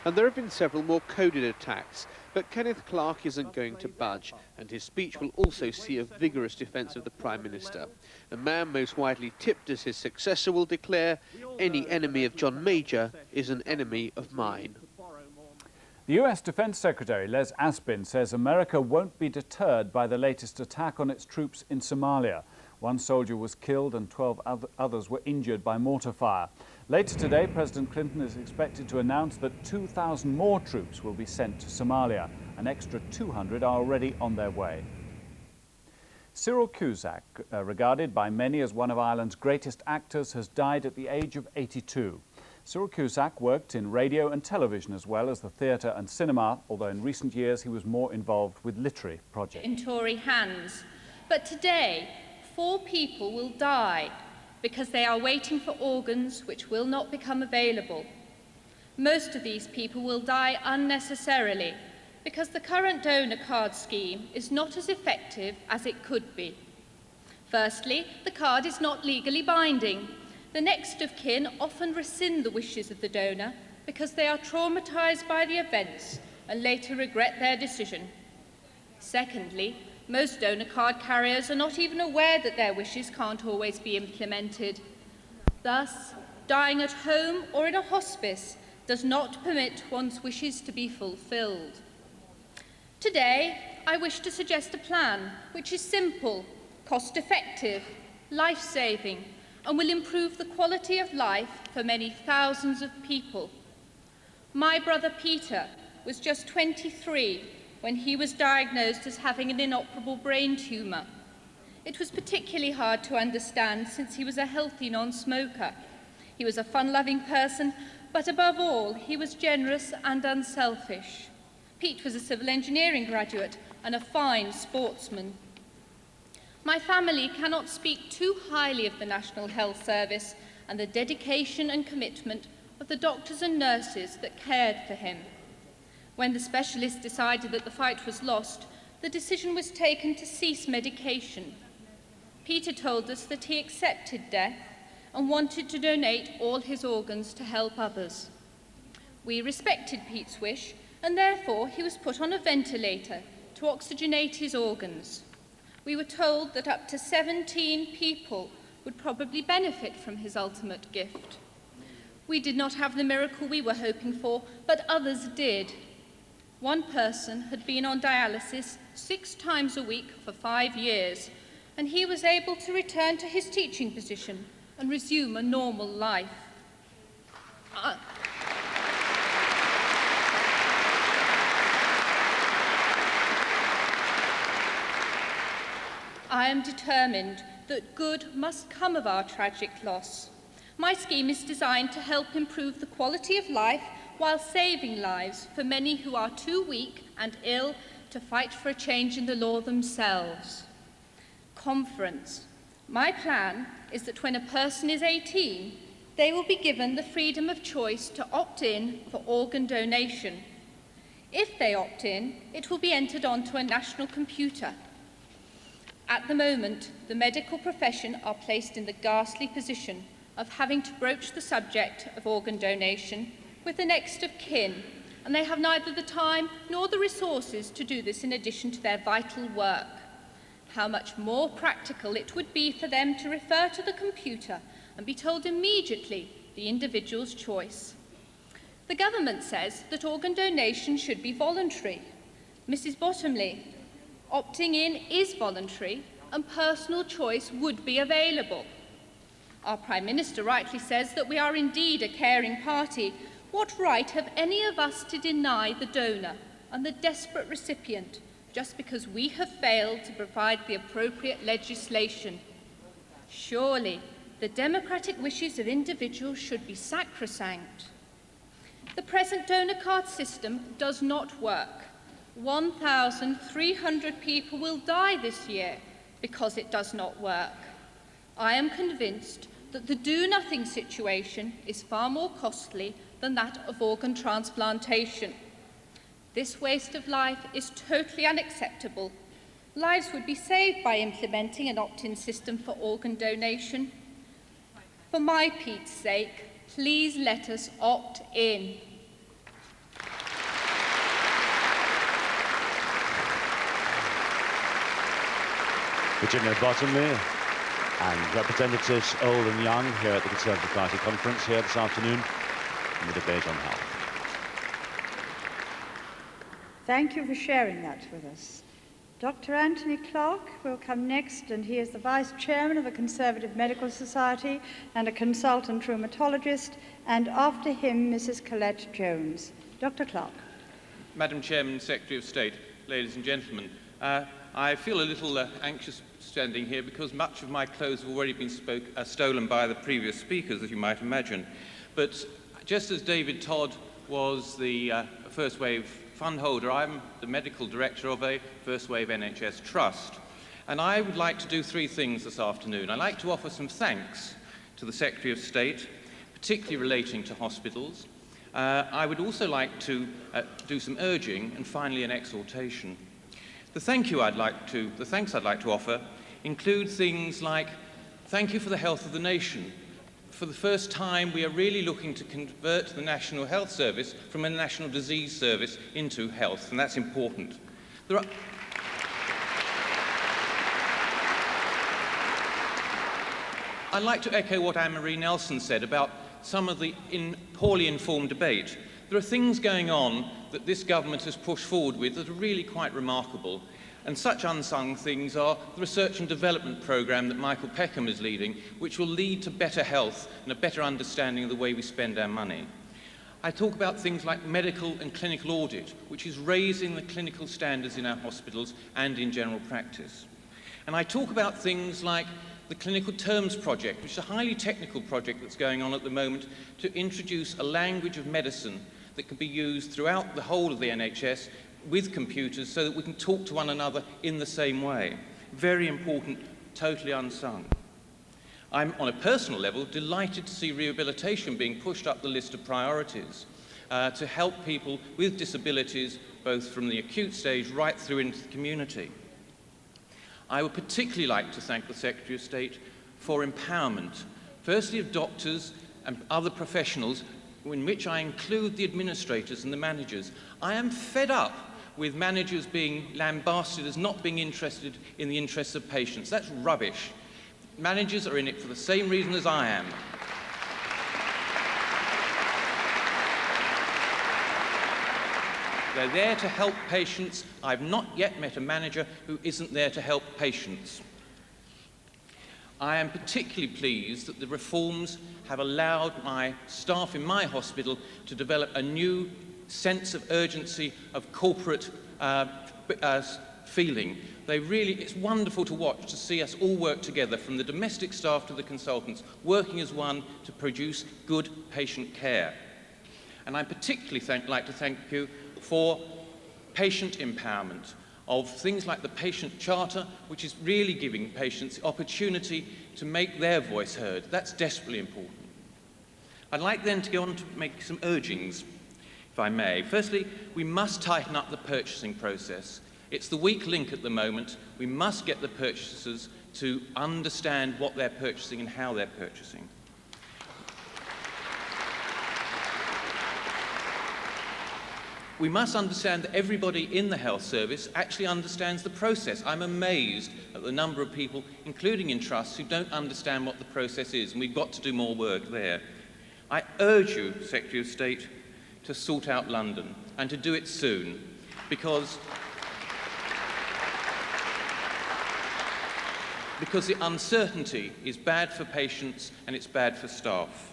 And there have been several more coded attacks, but Kenneth Clarke isn't going to budge, and his speech will also see a vigorous defence of the Prime Minister. The man most widely tipped as his successor will declare, "Any enemy of John Major is an enemy of mine." The US Defense Secretary Les Aspin says America won't be deterred by the latest attack on its troops in Somalia. One soldier was killed and 12 others were injured by mortar fire. Later today, President Clinton is expected to announce that 2,000 more troops will be sent to Somalia. An extra 200 are already on their way. Cyril Cusack, regarded by many as one of Ireland's greatest actors, has died at the age of 82. Cyril Cusack worked in radio and television as well as the theatre and cinema, although in recent years he was more involved with literary projects. In Tory hands. But today, 4 people will die because they are waiting for organs which will not become available. Most of these people will die unnecessarily because the current donor card scheme is not as effective as it could be. Firstly, the card is not legally binding. The next of kin often rescind the wishes of the donor because they are traumatised by the events and later regret their decision. Secondly, most donor card carriers are not even aware that their wishes can't always be implemented. Thus, dying at home or in a hospice does not permit one's wishes to be fulfilled. Today, I wish to suggest a plan which is simple, cost-effective, life-saving, and will improve the quality of life for many thousands of people. My brother Peter was just 23 when he was diagnosed as having an inoperable brain tumour. It was particularly hard to understand since he was a healthy non-smoker. He was a fun-loving person, but above all, he was generous and unselfish. Pete was a civil engineering graduate and a fine sportsman. My family cannot speak too highly of the National Health Service and the dedication and commitment of the doctors and nurses that cared for him. When the specialists decided that the fight was lost, the decision was taken to cease medication. Peter told us that he accepted death and wanted to donate all his organs to help others. We respected Pete's wish, and therefore he was put on a ventilator to oxygenate his organs. We were told that up to 17 people would probably benefit from his ultimate gift. We did not have the miracle we were hoping for, but others did. One person had been on dialysis 6 times a week for 5 years, and he was able to return to his teaching position and resume a normal life. I am determined that good must come of our tragic loss. My scheme is designed to help improve the quality of life while saving lives for many who are too weak and ill to fight for a change in the law themselves. Conference. My plan is that when a person is 18, they will be given the freedom of choice to opt in for organ donation. If they opt in, it will be entered onto a national computer. At the moment, the medical profession are placed in the ghastly position of having to broach the subject of organ donation with the next of kin, and they have neither the time nor the resources to do this in addition to their vital work. How much more practical it would be for them to refer to the computer and be told immediately the individual's choice. The government says that organ donation should be voluntary. Mrs. Bottomley, opting in is voluntary and personal choice would be available. Our Prime Minister rightly says that we are indeed a caring party. What right have any of us to deny the donor and the desperate recipient just because we have failed to provide the appropriate legislation? Surely, the democratic wishes of individuals should be sacrosanct. The present donor card system does not work. 1,300 people will die this year because it does not work. I am convinced that the do-nothing situation is far more costly than that of organ transplantation. This waste of life is totally unacceptable. Lives would be saved by implementing an opt-in system for organ donation. For my Pete's sake, please let us opt in. Virginia Bottomley and representatives old and young here at the Conservative Party conference here this afternoon in the debate on health. Thank you for sharing that with us. Dr. Anthony Clark will come next, and he is the Vice Chairman of the Conservative Medical Society and a consultant rheumatologist, and after him, Mrs. Colette Jones. Dr. Clark. Madam Chairman, Secretary of State, ladies and gentlemen, I feel a little anxious standing here because much of my clothes have already been stolen by the previous speakers, as you might imagine. But just as David Todd was the First Wave fund holder, I'm the medical director of a First Wave NHS Trust. And I would like to do three things this afternoon. I'd like to offer some thanks to the Secretary of State, particularly relating to hospitals. I would also like to do some urging, and finally an exhortation. The thanks I'd like to offer include things like, thank you for the health of the nation. For the first time, we are really looking to convert the National Health Service from a National Disease Service into health, and that's important. I'd like to echo what Anne-Marie Nelson said about some of the poorly informed debate. There are things going on that this government has pushed forward with that are really quite remarkable. And such unsung things are the research and development programme that Michael Peckham is leading, which will lead to better health and a better understanding of the way we spend our money. I talk about things like medical and clinical audit, which is raising the clinical standards in our hospitals and in general practice. And I talk about things like the Clinical Terms Project, which is a highly technical project that's going on at the moment to introduce a language of medicine that can be used throughout the whole of the NHS with computers so that we can talk to one another in the same way. Very important, totally unsung. I'm, on a personal level, delighted to see rehabilitation being pushed up the list of priorities to help people with disabilities, both from the acute stage right through into the community. I would particularly like to thank the Secretary of State for empowerment, firstly of doctors and other professionals, in which I include the administrators and the managers. I am fed up with managers being lambasted as not being interested in the interests of patients. That's rubbish. Managers are in it for the same reason as I am. They're there to help patients. I've not yet met a manager who isn't there to help patients. I am particularly pleased that the reforms have allowed my staff in my hospital to develop a new sense of urgency of corporate feeling. It's wonderful to watch, to see us all work together, from the domestic staff to the consultants, working as one to produce good patient care. And I particularly like to thank you for patient empowerment of things like the Patient Charter, which is really giving patients the opportunity to make their voice heard. That's desperately important. I'd like then to go on to make some urgings, if I may. Firstly, we must tighten up the purchasing process. It's the weak link at the moment. We must get the purchasers to understand what they're purchasing and how they're purchasing. We must understand that everybody in the health service actually understands the process. I'm amazed at the number of people, including in trusts, who don't understand what the process is, and we've got to do more work there. I urge you, Secretary of State, to sort out London, and to do it soon, because the uncertainty is bad for patients and it's bad for staff.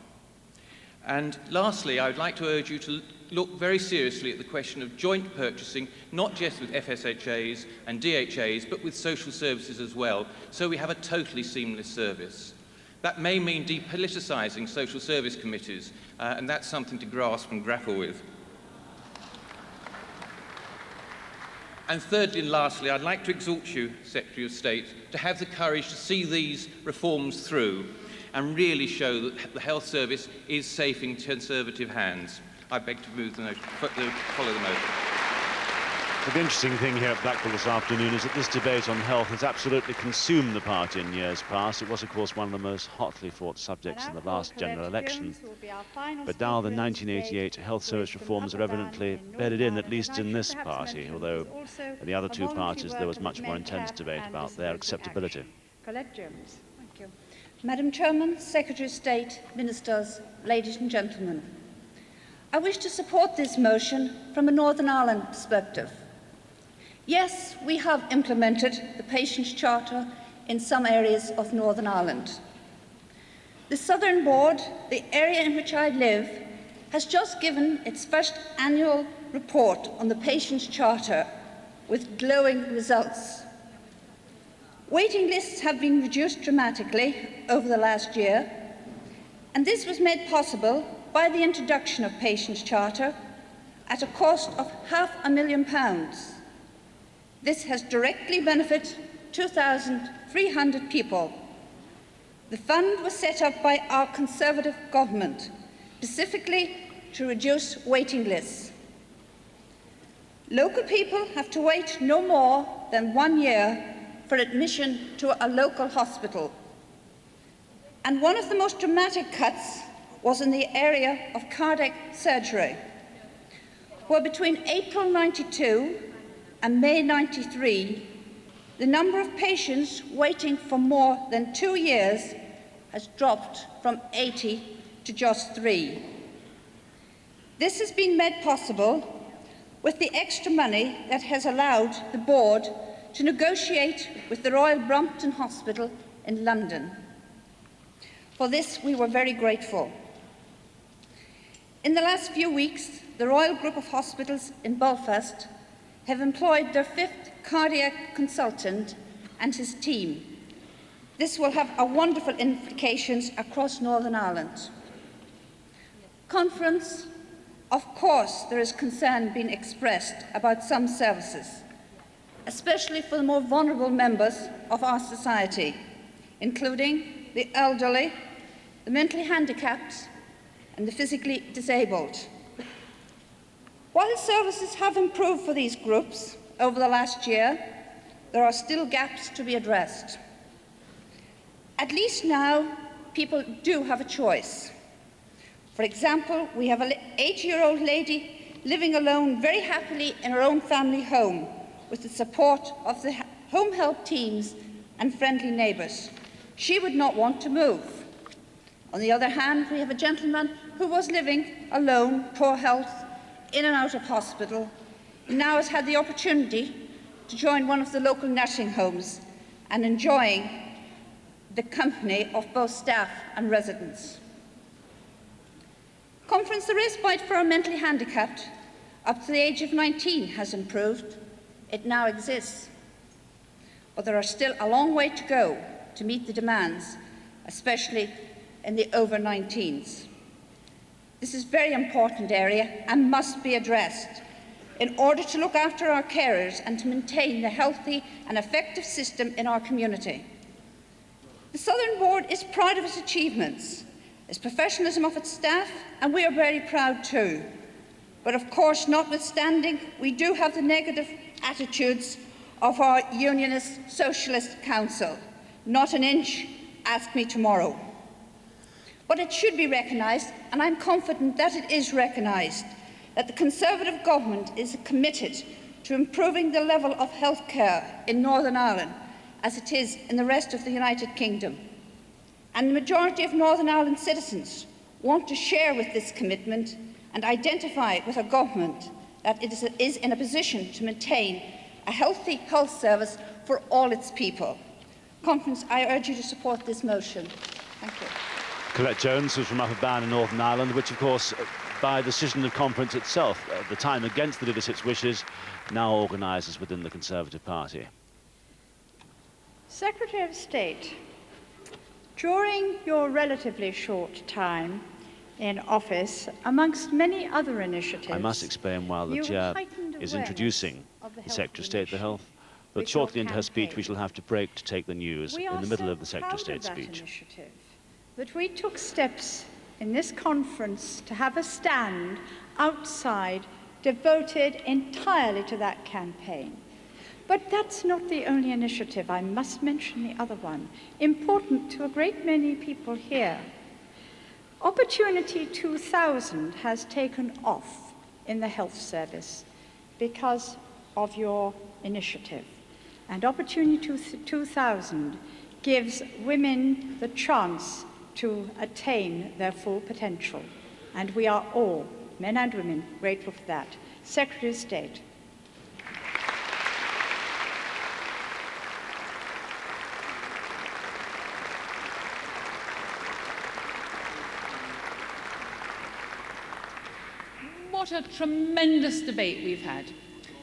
And lastly, I would like to urge you to look very seriously at the question of joint purchasing, not just with FSHAs and DHAs, but with social services as well, so we have a totally seamless service. That may mean depoliticising social service committees, and that's something to grasp and grapple with. And thirdly and lastly, I'd like to exhort you, Secretary of State, to have the courage to see these reforms through and really show that the health service is safe in Conservative hands. I beg to move the motion, follow the motion. But the interesting thing here at Blackpool this afternoon is that this debate on health has absolutely consumed the party in years past. It was, of course, one of the most hotly fought subjects in the last general election. But now the 1988 health service reforms are evidently bedded in, at least in this party, although in the other two parties there was much more intense debate about their acceptability. Colette Jones. Thank you. Madam Chairman, Secretary of State, Ministers, ladies and gentlemen, I wish to support this motion from a Northern Ireland perspective. Yes, we have implemented the Patients' Charter in some areas of Northern Ireland. The Southern Board, the area in which I live, has just given its first annual report on the Patients' Charter with glowing results. Waiting lists have been reduced dramatically over the last year, and this was made possible by the introduction of Patients' Charter at a cost of £500,000. This has directly benefited 2,300 people. The fund was set up by our Conservative government, specifically to reduce waiting lists. Local people have to wait no more than 1 year for admission to a local hospital. And one of the most dramatic cuts was in the area of cardiac surgery, where between April 92 and May 93, the number of patients waiting for more than 2 years has dropped from 80 to just 3. This has been made possible with the extra money that has allowed the board to negotiate with the Royal Brompton Hospital in London. For this, we were very grateful. In the last few weeks, the Royal Group of Hospitals in Belfast have employed their 5th cardiac consultant and his team. This will have a wonderful implications across Northern Ireland. Conference, of course, there is concern being expressed about some services, especially for the more vulnerable members of our society, including the elderly, the mentally handicapped, and the physically disabled. While services have improved for these groups over the last year, there are still gaps to be addressed. At least now, people do have a choice. For example, we have an 80-year-old lady living alone very happily in her own family home with the support of the home help teams and friendly neighbours. She would not want to move. On the other hand, we have a gentleman who was living alone, poor health, in and out of hospital, and now has had the opportunity to join one of the local nursing homes and enjoying the company of both staff and residents. Conference, the respite for our mentally handicapped up to the age of 19 has improved. It now exists. But there are still a long way to go to meet the demands, especially in the over-19s. This is a very important area and must be addressed in order to look after our carers and to maintain the healthy and effective system in our community. The Southern Board is proud of its achievements, its professionalism of its staff, and we are very proud too. But of course, notwithstanding, we do have the negative attitudes of our Unionist Socialist Council. Not an inch, ask me tomorrow. But it should be recognised, and I'm confident that it is recognised, that the Conservative government is committed to improving the level of health care in Northern Ireland as it is in the rest of the United Kingdom. And the majority of Northern Ireland citizens want to share with this commitment and identify with a government that it is in a position to maintain a healthy health service for all its people. Conference, I urge you to support this motion. Thank you. Colette Jones was from Upper Bann in Northern Ireland, which, of course, by decision of conference itself, at the time against the leadership's wishes, now organises within the Conservative Party. Secretary of State, during your relatively short time in office, amongst many other initiatives, I must explain while the chair is introducing the Secretary of State for Health, but shortly into her speech we shall have to break to take the news in the middle of the Secretary of State's speech. But we took steps in this conference to have a stand outside devoted entirely to that campaign. But that's not the only initiative. I must mention the other one, important to a great many people here. Opportunity 2000 has taken off in the health service because of your initiative. And Opportunity 2000 gives women the chance to attain their full potential. And we are all, men and women, grateful for that. Secretary of State. What a tremendous debate we've had.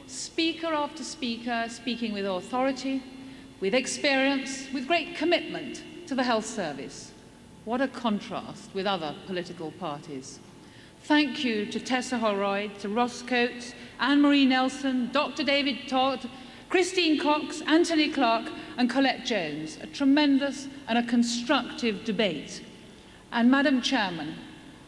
Speaker after speaker speaking with authority, with experience, with great commitment to the health service. What a contrast with other political parties. Thank you to Tessa Holroyd, to Ross Coates, Anne-Marie Nelson, Dr. David Todd, Christine Cox, Anthony Clark and Colette Jones. A tremendous and a constructive debate. And Madam Chairman,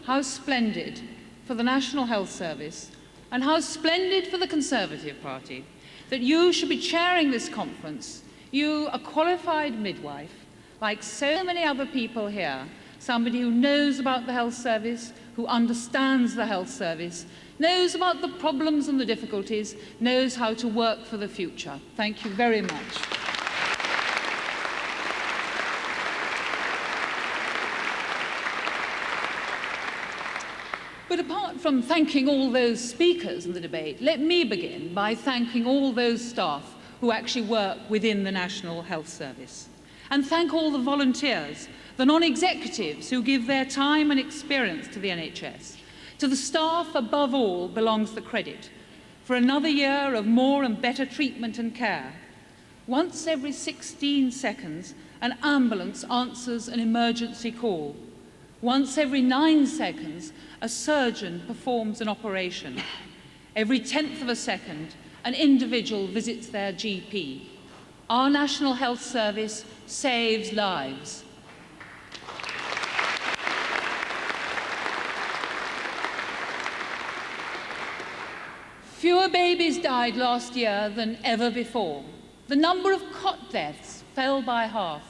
how splendid for the National Health Service and how splendid for the Conservative Party that you should be chairing this conference. You, a qualified midwife, like so many other people here, somebody who knows about the health service, who understands the health service, knows about the problems and the difficulties, knows how to work for the future. Thank you very much. But apart from thanking all those speakers in the debate, let me begin by thanking all those staff who actually work within the National Health Service. And thank all the volunteers, the non-executives who give their time and experience to the NHS. To the staff, above all, belongs the credit for another year of more and better treatment and care. Once every 16 seconds, an ambulance answers an emergency call. Once every 9 seconds, a surgeon performs an operation. Every 10th of a second, an individual visits their GP. Our National Health Service saves lives. Fewer babies died last year than ever before. The number of cot deaths fell by half.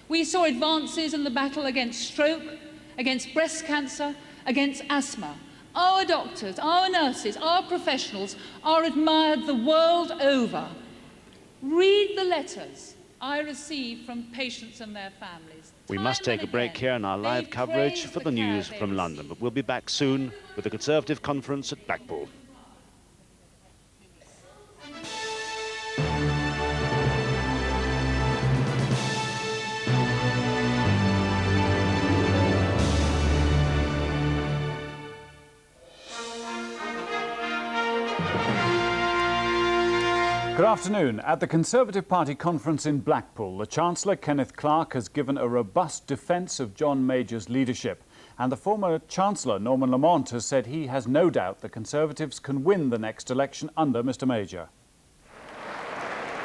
We saw advances in the battle against stroke, against breast cancer, against asthma. Our doctors, our nurses, our professionals are admired the world over. Read the letters I receive from patients and their families. We must take a break here in our live coverage for the news from London, but we'll be back soon with the Conservative conference at Blackpool. Good afternoon. At the Conservative Party conference in Blackpool, the Chancellor, Kenneth Clarke, has given a robust defence of John Major's leadership. And the former Chancellor, Norman Lamont, has said he has no doubt the Conservatives can win the next election under Mr Major.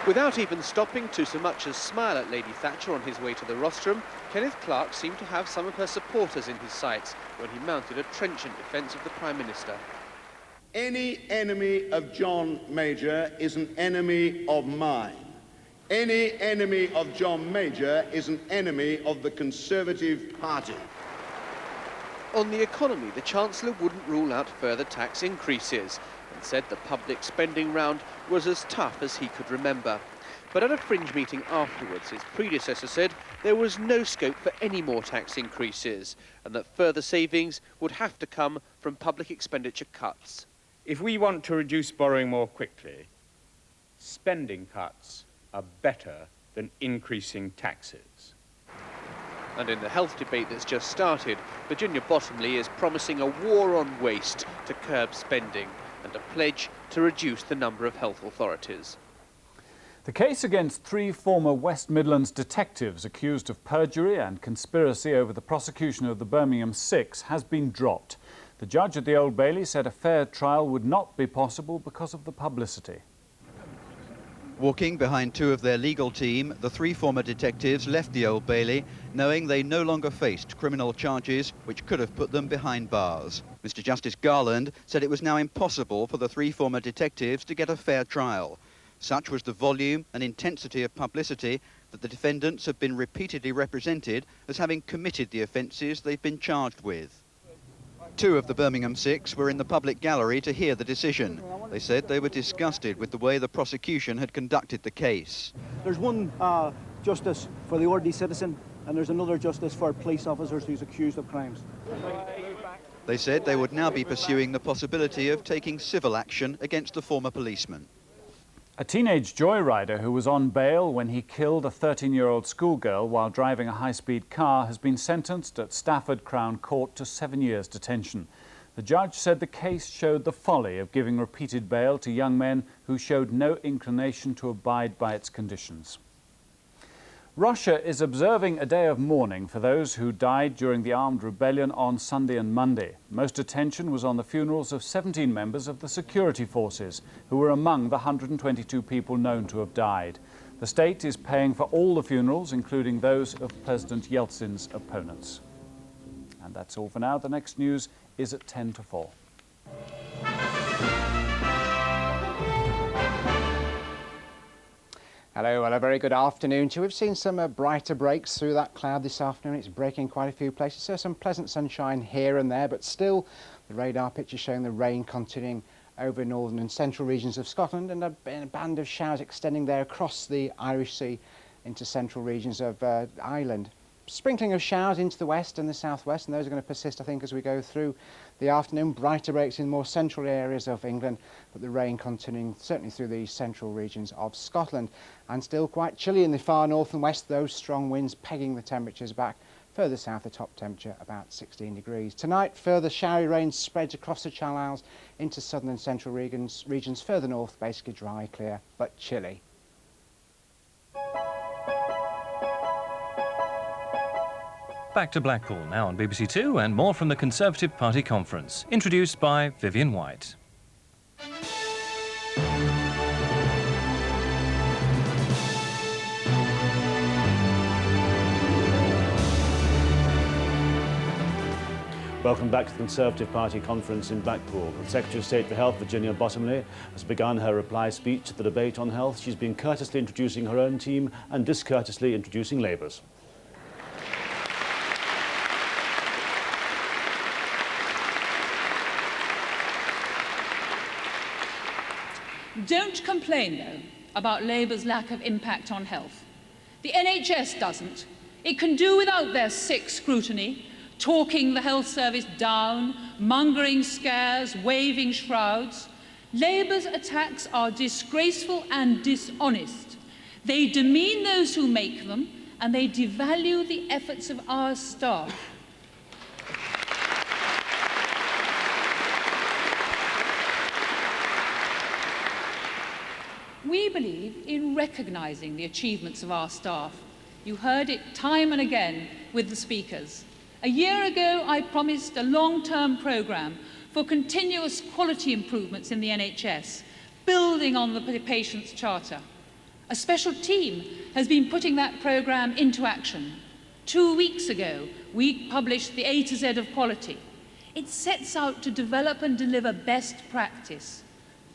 Without even stopping to so much as smile at Lady Thatcher on his way to the rostrum, Kenneth Clarke seemed to have some of her supporters in his sights when he mounted a trenchant defence of the Prime Minister. Any enemy of John Major is an enemy of mine. Any enemy of John Major is an enemy of the Conservative Party. On the economy, the Chancellor wouldn't rule out further tax increases and said the public spending round was as tough as he could remember. But at a fringe meeting afterwards, his predecessor said there was no scope for any more tax increases and that further savings would have to come from public expenditure cuts. If we want to reduce borrowing more quickly, spending cuts are better than increasing taxes. And in the health debate that's just started, Virginia Bottomley is promising a war on waste to curb spending and a pledge to reduce the number of health authorities. The case against 3 former West Midlands detectives accused of perjury and conspiracy over the prosecution of the Birmingham Six has been dropped. The judge at the Old Bailey said a fair trial would not be possible because of the publicity. Walking behind 2 of their legal team, the 3 former detectives left the Old Bailey knowing they no longer faced criminal charges which could have put them behind bars. Mr. Justice Garland said it was now impossible for the 3 former detectives to get a fair trial. Such was the volume and intensity of publicity that the defendants have been repeatedly represented as having committed the offences they've been charged with. 2 of the Birmingham 6 were in the public gallery to hear the decision. They said they were disgusted with the way the prosecution had conducted the case. There's one justice for the ordinary citizen, and there's another justice for police officers who's accused of crimes. They said they would now be pursuing the possibility of taking civil action against the former policeman. A teenage joyrider who was on bail when he killed a 13-year-old schoolgirl while driving a high-speed car has been sentenced at Stafford Crown Court to 7 years detention. The judge said the case showed the folly of giving repeated bail to young men who showed no inclination to abide by its conditions. Russia is observing a day of mourning for those who died during the armed rebellion on Sunday and Monday. Most attention was on the funerals of 17 members of the security forces, who were among the 122 people known to have died. The state is paying for all the funerals, including those of President Yeltsin's opponents. And that's all for now. The next news is at 10 to 4. Hello, well, a very good afternoon to you. We've seen some brighter breaks through that cloud this afternoon. It's breaking quite a few places, so some pleasant sunshine here and there, but still the radar picture showing the rain continuing over northern and central regions of Scotland, and a band of showers extending there across the Irish Sea into central regions of Ireland. Sprinkling of showers into the west and the southwest, and those are going to persist, I think, as we go through the afternoon. Brighter breaks in more central areas of England, but the rain continuing certainly through the central regions of Scotland. And still quite chilly in the far north and west, those strong winds pegging the temperatures back. Further south, the top temperature about 16 degrees. Tonight, further showery rain spreads across the Channel Islands into southern and central regions. Further north, basically dry, clear, but chilly. Back to Blackpool now on BBC Two, and more from the Conservative Party conference, introduced by Vivian White. Welcome back to the Conservative Party conference in Blackpool. The Secretary of State for Health, Virginia Bottomley, has begun her reply speech to the debate on health. She's been courteously introducing her own team and discourteously introducing Labour's. Don't complain, though, about Labour's lack of impact on health. The NHS doesn't. It can do without their sick scrutiny, talking the health service down, mongering scares, waving shrouds. Labour's attacks are disgraceful and dishonest. They demean those who make them, and they devalue the efforts of our staff. We believe in recognising the achievements of our staff. You heard it time and again with the speakers. A year ago, I promised a long-term programme for continuous quality improvements in the NHS, building on the Patients' Charter. A special team has been putting that programme into action. 2 weeks ago, we published the A to Z of quality. It sets out to develop and deliver best practice,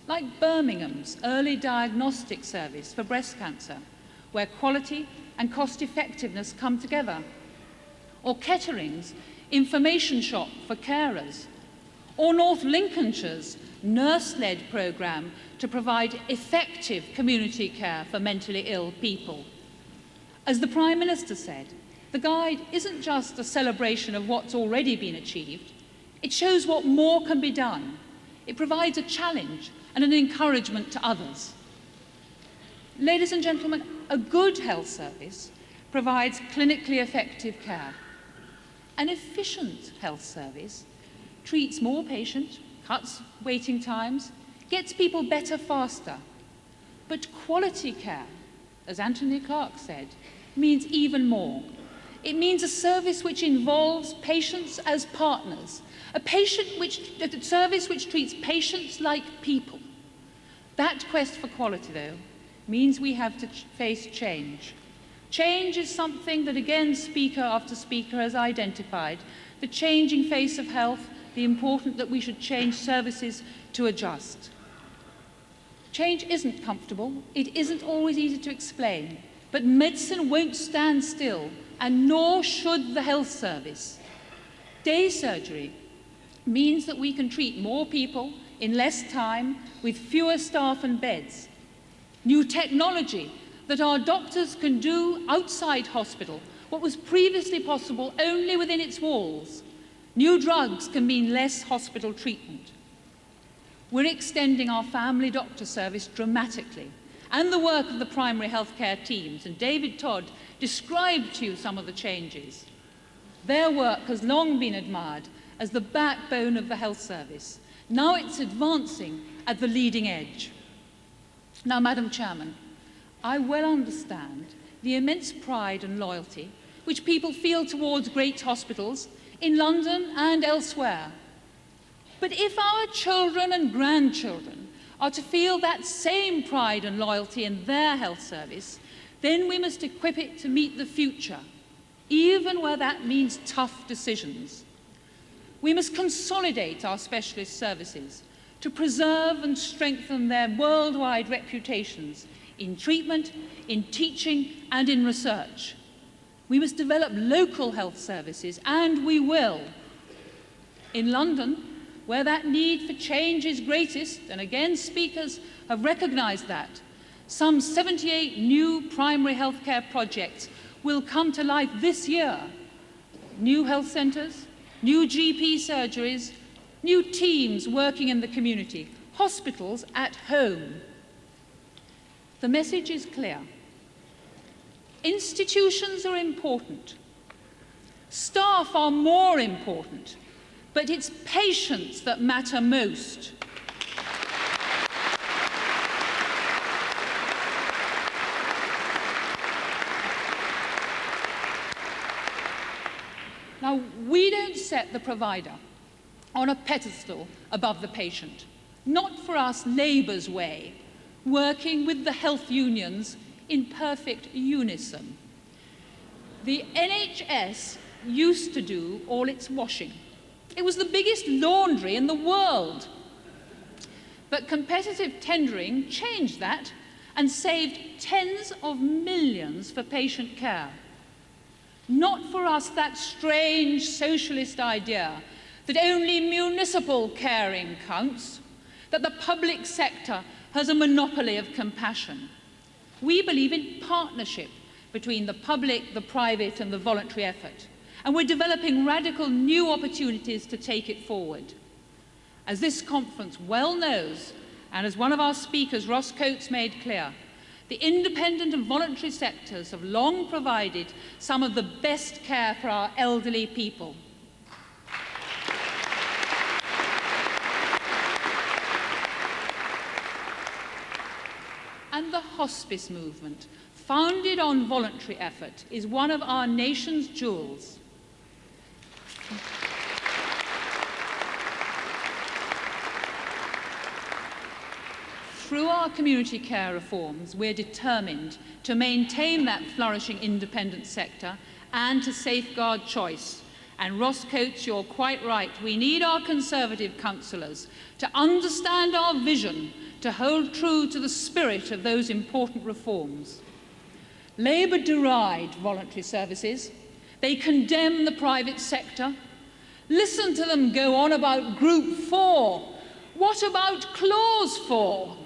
like Birmingham's early diagnostic service for breast cancer, where quality and cost-effectiveness come together, or Kettering's information shop for carers, or North Lincolnshire's nurse-led programme to provide effective community care for mentally ill people. As the Prime Minister said, the guide isn't just a celebration of what's already been achieved, it shows what more can be done. It provides a challenge and an encouragement to others. Ladies and gentlemen, a good health service provides clinically effective care. An efficient health service treats more patients, cuts waiting times, gets people better faster. But quality care, as Anthony Clark said, means even more. It means a service which involves patients as partners, a service which treats patients like people. That quest for quality, though, means we have to face change. Change is something that, again, speaker after speaker has identified. The changing face of health the important that we should change services to adjust. Change isn't comfortable, it isn't always easy to explain, but medicine won't stand still, and nor should the health service. Day surgery means that we can treat more people in less time with fewer staff and beds. New technology that our doctors can do outside hospital what was previously possible only within its walls. New drugs can mean less hospital treatment. We're extending our family doctor service dramatically, and the work of the primary healthcare teams, and David Todd described to you some of the changes. Their work has long been admired as the backbone of the health service. Now it's advancing at the leading edge. Now, Madam Chairman, I well understand the immense pride and loyalty which people feel towards great hospitals in London and elsewhere. But if our children and grandchildren are to feel that same pride and loyalty in their health service, then we must equip it to meet the future, even where that means tough decisions. We must consolidate our specialist services to preserve and strengthen their worldwide reputations in treatment, in teaching, and in research. We must develop local health services, and we will. In London, where that need for change is greatest, and again speakers have recognised that, some 78 new primary healthcare projects will come to life this year. New health centres, new GP surgeries, new teams working in the community, hospitals at home. The message is clear. Institutions are important. Staff are more important. But it's patients that matter most. Now, we don't set the provider on a pedestal above the patient. Not for us, Labour's way, working with the health unions in perfect unison. The NHS used to do all its washing. It was the biggest laundry in the world. But competitive tendering changed that and saved tens of millions for patient care. Not for us that strange socialist idea that only municipal caring counts, that the public sector has a monopoly of compassion. We believe in partnership between the public, the private, and the voluntary effort. And we're developing radical new opportunities to take it forward. As this conference well knows, and as one of our speakers, Ross Coates, made clear, the independent and voluntary sectors have long provided some of the best care for our elderly people. And the hospice movement, founded on voluntary effort, is one of our nation's jewels. Through our community care reforms, we're determined to maintain that flourishing independent sector and to safeguard choice. And Ross Coates, you're quite right. We need our Conservative councillors to understand our vision, to hold true to the spirit of those important reforms. Labour deride voluntary services. They condemn the private sector. Listen to them go on about Group 4. What about Clause 4?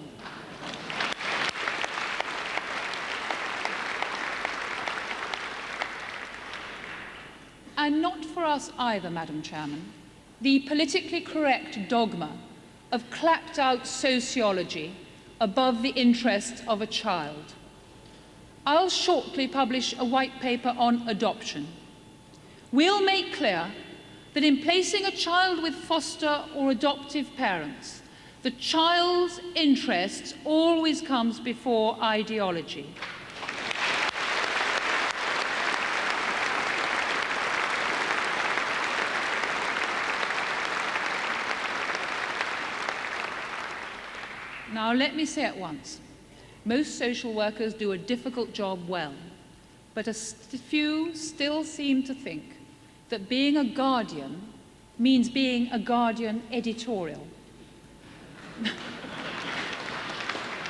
And not for us either, Madam Chairman, the politically correct dogma of clapped-out sociology above the interests of a child. I'll shortly publish a white paper on adoption. We'll make clear that in placing a child with foster or adoptive parents, the child's interests always comes before ideology. Now, let me say at once, most social workers do a difficult job well, but a few still seem to think that being a guardian means being a Guardian editorial.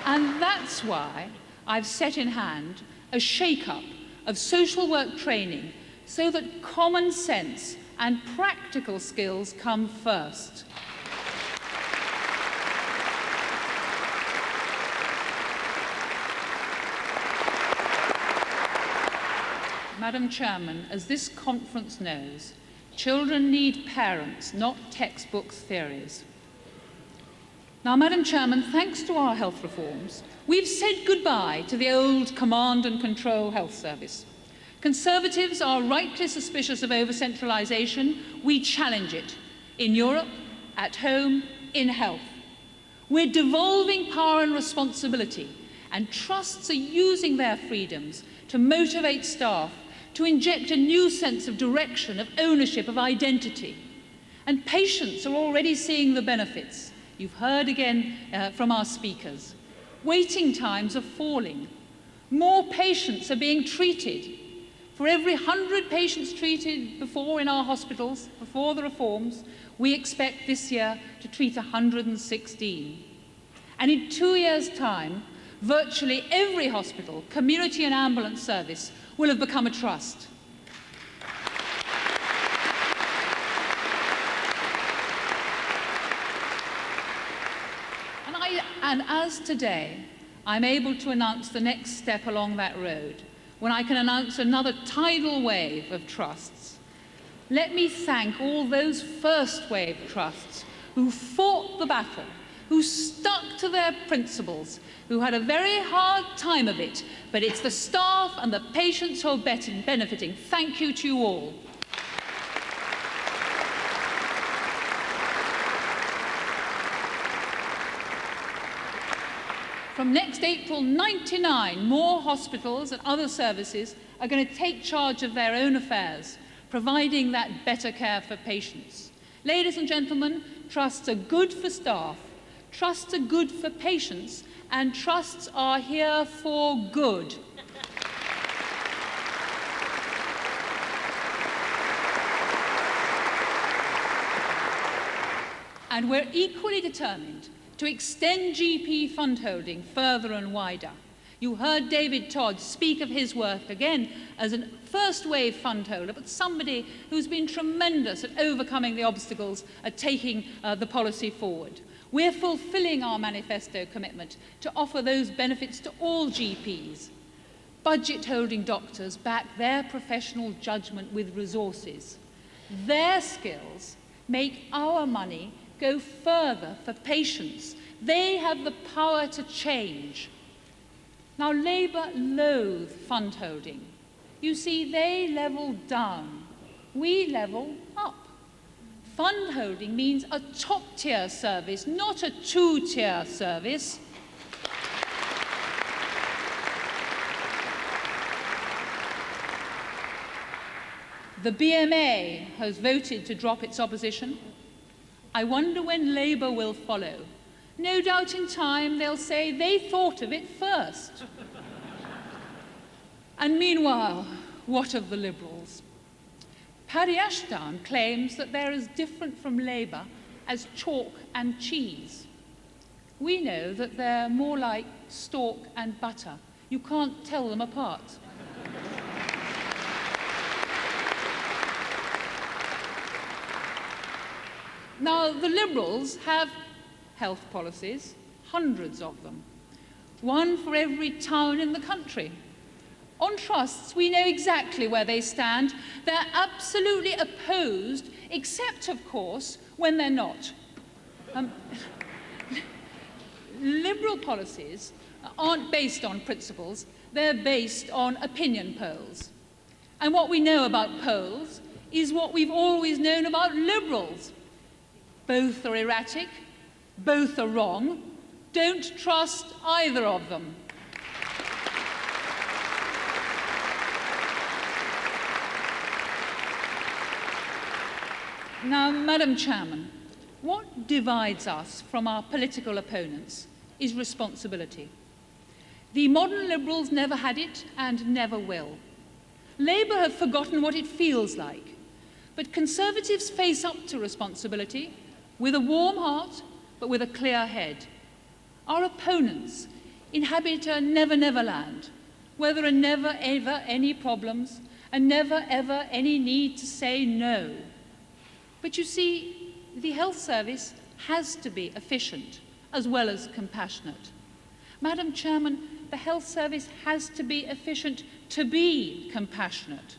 And that's why I've set in hand a shake-up of social work training so that common sense and practical skills come first. Madam Chairman, as this conference knows, children need parents, not textbook theories. Now, Madam Chairman, thanks to our health reforms, we've said goodbye to the old command and control health service. Conservatives are rightly suspicious of over-centralisation. We challenge it in Europe, at home, in health. We're devolving power and responsibility, and trusts are using their freedoms to motivate staff, to inject a new sense of direction, of ownership, of identity. And patients are already seeing the benefits. You've heard again from our speakers. Waiting times are falling. More patients are being treated. For every 100 patients treated before in our hospitals, before the reforms, we expect this year to treat 116. And in 2 years' time, virtually every hospital, community and ambulance service will have become a trust. And as today, I'm able to announce the next step along that road, when I can announce another tidal wave of trusts. Let me thank all those first wave trusts who fought the battle, who stuck to their principles, who had a very hard time of it, but it's the staff and the patients who are benefiting. Thank you to you all. From next April 99, more hospitals and other services are going to take charge of their own affairs, providing that better care for patients. Ladies and gentlemen, trusts are good for staff, trusts are good for patients, and trusts are here for good. And we're equally determined to extend GP fund holding further and wider. You heard David Todd speak of his work again as a first wave fund holder, but somebody who's been tremendous at overcoming the obstacles at taking the policy forward. We're fulfilling our manifesto commitment to offer those benefits to all GPs. Budget holding doctors back their professional judgment with resources. Their skills make our money go further for patients. They have the power to change. Now, Labour loathe fund holding. You see, they level down. We level up. Fund holding means a top-tier service, not a two-tier service. The BMA has voted to drop its opposition. I wonder when Labour will follow. No doubt in time they'll say they thought of it first. And meanwhile, what of the Liberals? Paddy Ashdown claims that they're as different from Labour as chalk and cheese. We know that they're more like stork and butter. You can't tell them apart. Now, the Liberals have health policies, hundreds of them, one for every town in the country. On trusts, we know exactly where they stand. They're absolutely opposed, except, of course, when they're not. Liberal policies aren't based on principles, they're based on opinion polls. And what we know about polls is what we've always known about Liberals. Both are erratic, both are wrong. Don't trust either of them. Now, Madam Chairman, what divides us from our political opponents is responsibility. The modern Liberals never had it and never will. Labour have forgotten what it feels like. But Conservatives face up to responsibility with a warm heart, but with a clear head. Our opponents inhabit a never-never land, where there are never ever any problems and never ever any need to say no. But you see, the health service has to be efficient as well as compassionate. Madam Chairman, the health service has to be efficient to be compassionate.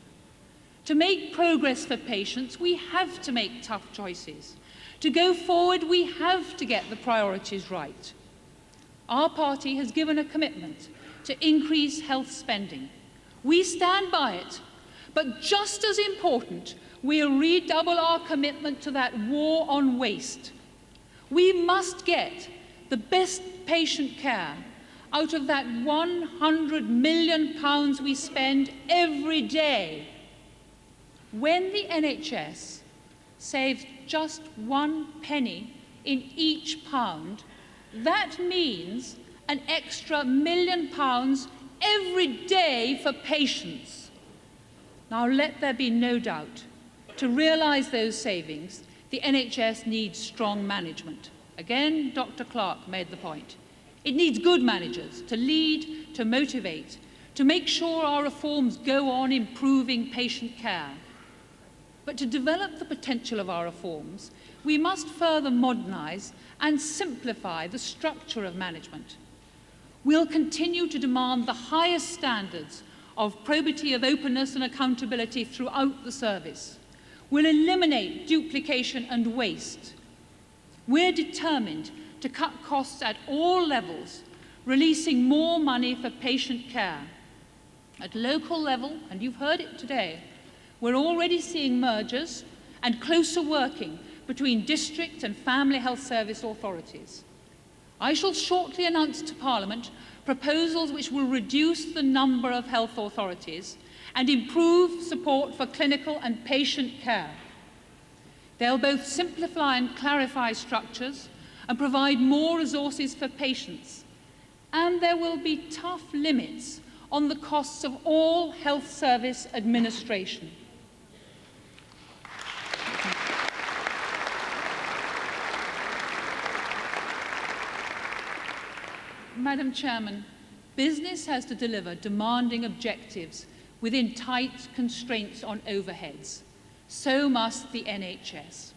To make progress for patients, we have to make tough choices. To go forward, we have to get the priorities right. Our party has given a commitment to increase health spending. We stand by it, but just as important, we'll redouble our commitment to that war on waste. We must get the best patient care out of that £100 million we spend every day. When the NHS saves just 1 penny in each pound, that means an extra £1 million every day for patients. Now let there be no doubt, to realise those savings, the NHS needs strong management. Again, Dr. Clark made the point. It needs good managers to lead, to motivate, to make sure our reforms go on improving patient care. But to develop the potential of our reforms, we must further modernise and simplify the structure of management. We'll continue to demand the highest standards of probity, of openness and accountability throughout the service. We'll eliminate duplication and waste. We're determined to cut costs at all levels, releasing more money for patient care. At local level, and you've heard it today, we're already seeing mergers and closer working between district and family health service authorities. I shall shortly announce to Parliament proposals which will reduce the number of health authorities and improve support for clinical and patient care. They'll both simplify and clarify structures and provide more resources for patients. And there will be tough limits on the costs of all health service administration. Madam Chairman, business has to deliver demanding objectives within tight constraints on overheads. So must the NHS.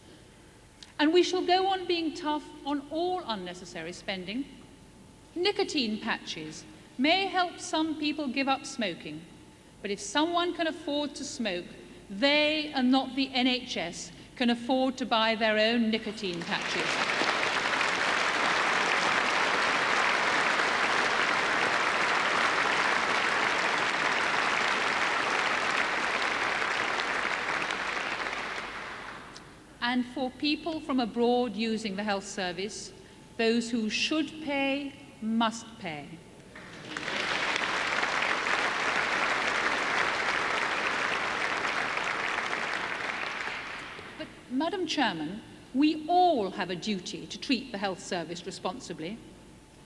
And we shall go on being tough on all unnecessary spending. Nicotine patches may help some people give up smoking, but if someone can afford to smoke, they and not the NHS can afford to buy their own nicotine patches. And for people from abroad using the health service, those who should pay must pay. But, Madam Chairman, we all have a duty to treat the health service responsibly.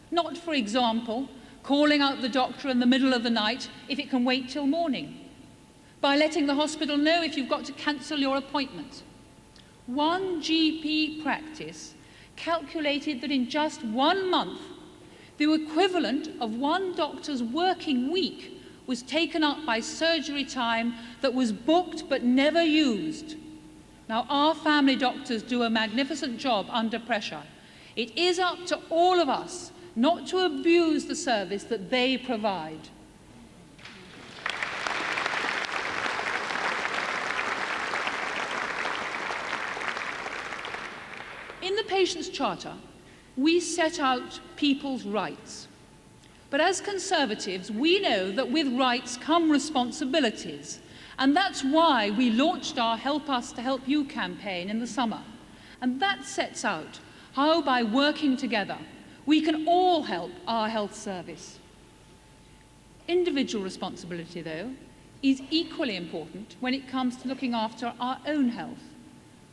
Not, for example, calling out the doctor in the middle of the night if it can wait till morning, by letting the hospital know if you've got to cancel your appointment. One GP practice calculated that in just 1 month, the equivalent of one doctor's working week was taken up by surgery time that was booked but never used. Now, our family doctors do a magnificent job under pressure. It is up to all of us not to abuse the service that they provide. In the Patients' Charter, we set out people's rights. But as Conservatives, we know that with rights come responsibilities. And that's why we launched our Help Us to Help You campaign in the summer. And that sets out how, by working together, we can all help our health service. Individual responsibility, though, is equally important when it comes to looking after our own health.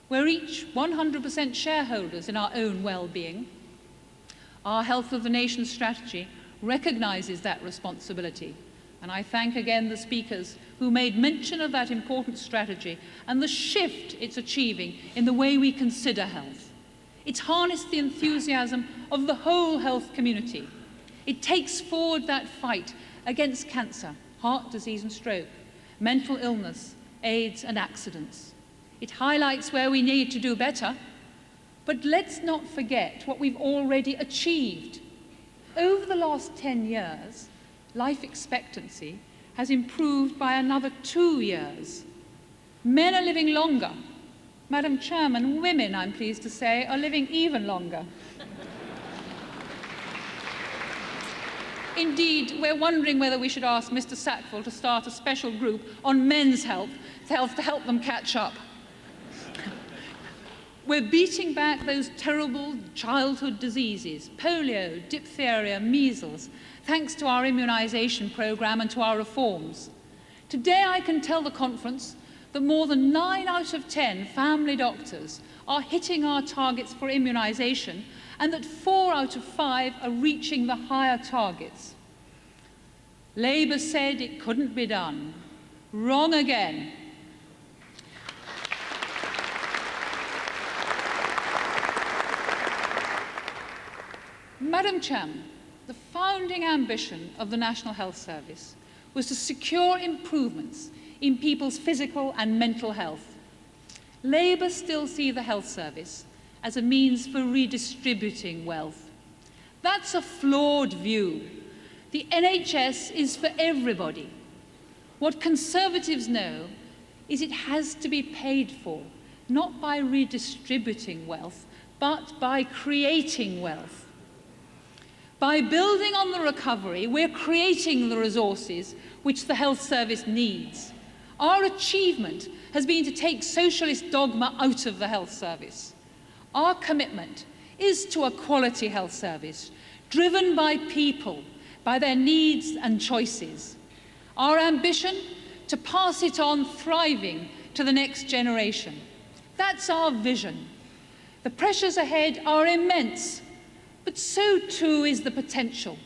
We're each 100% shareholders in our own well-being. Our Health of the Nation strategy recognises that responsibility, And I thank again the speakers who made mention of that important strategy and the shift it's achieving in the way we consider health. It's harnessed the enthusiasm of the whole health community. It takes forward that fight against cancer, heart disease and stroke, mental illness, AIDS and accidents. It highlights where we need to do better, but let's not forget what we've already achieved. Over the last 10 years, life expectancy has improved by another 2 years. Men are living longer. Madam Chairman, women, I'm pleased to say, are living even longer. Indeed, we're wondering whether we should ask Mr. Sackville to start a special group on men's health to help them catch up. We're beating back those terrible childhood diseases, polio, diphtheria, measles, thanks to our immunisation programme and to our reforms. Today I can tell the conference that more than 9 out of 10 family doctors are hitting our targets for immunisation and that 4 out of 5 are reaching the higher targets. Labour said it couldn't be done. Wrong again. Madam Chairman, the founding ambition of the National Health Service was to secure improvements in people's physical and mental health. Labour still see the health service as a means for redistributing wealth. That's a flawed view. The NHS is for everybody. What Conservatives know is it has to be paid for, not by redistributing wealth, but by creating wealth. By building on the recovery, we're creating the resources which the health service needs. Our achievement has been to take socialist dogma out of the health service. Our commitment is to a quality health service, driven by people, by their needs and choices. Our ambition to pass it on thriving to the next generation. That's our vision. The pressures ahead are immense, but so too is the potential.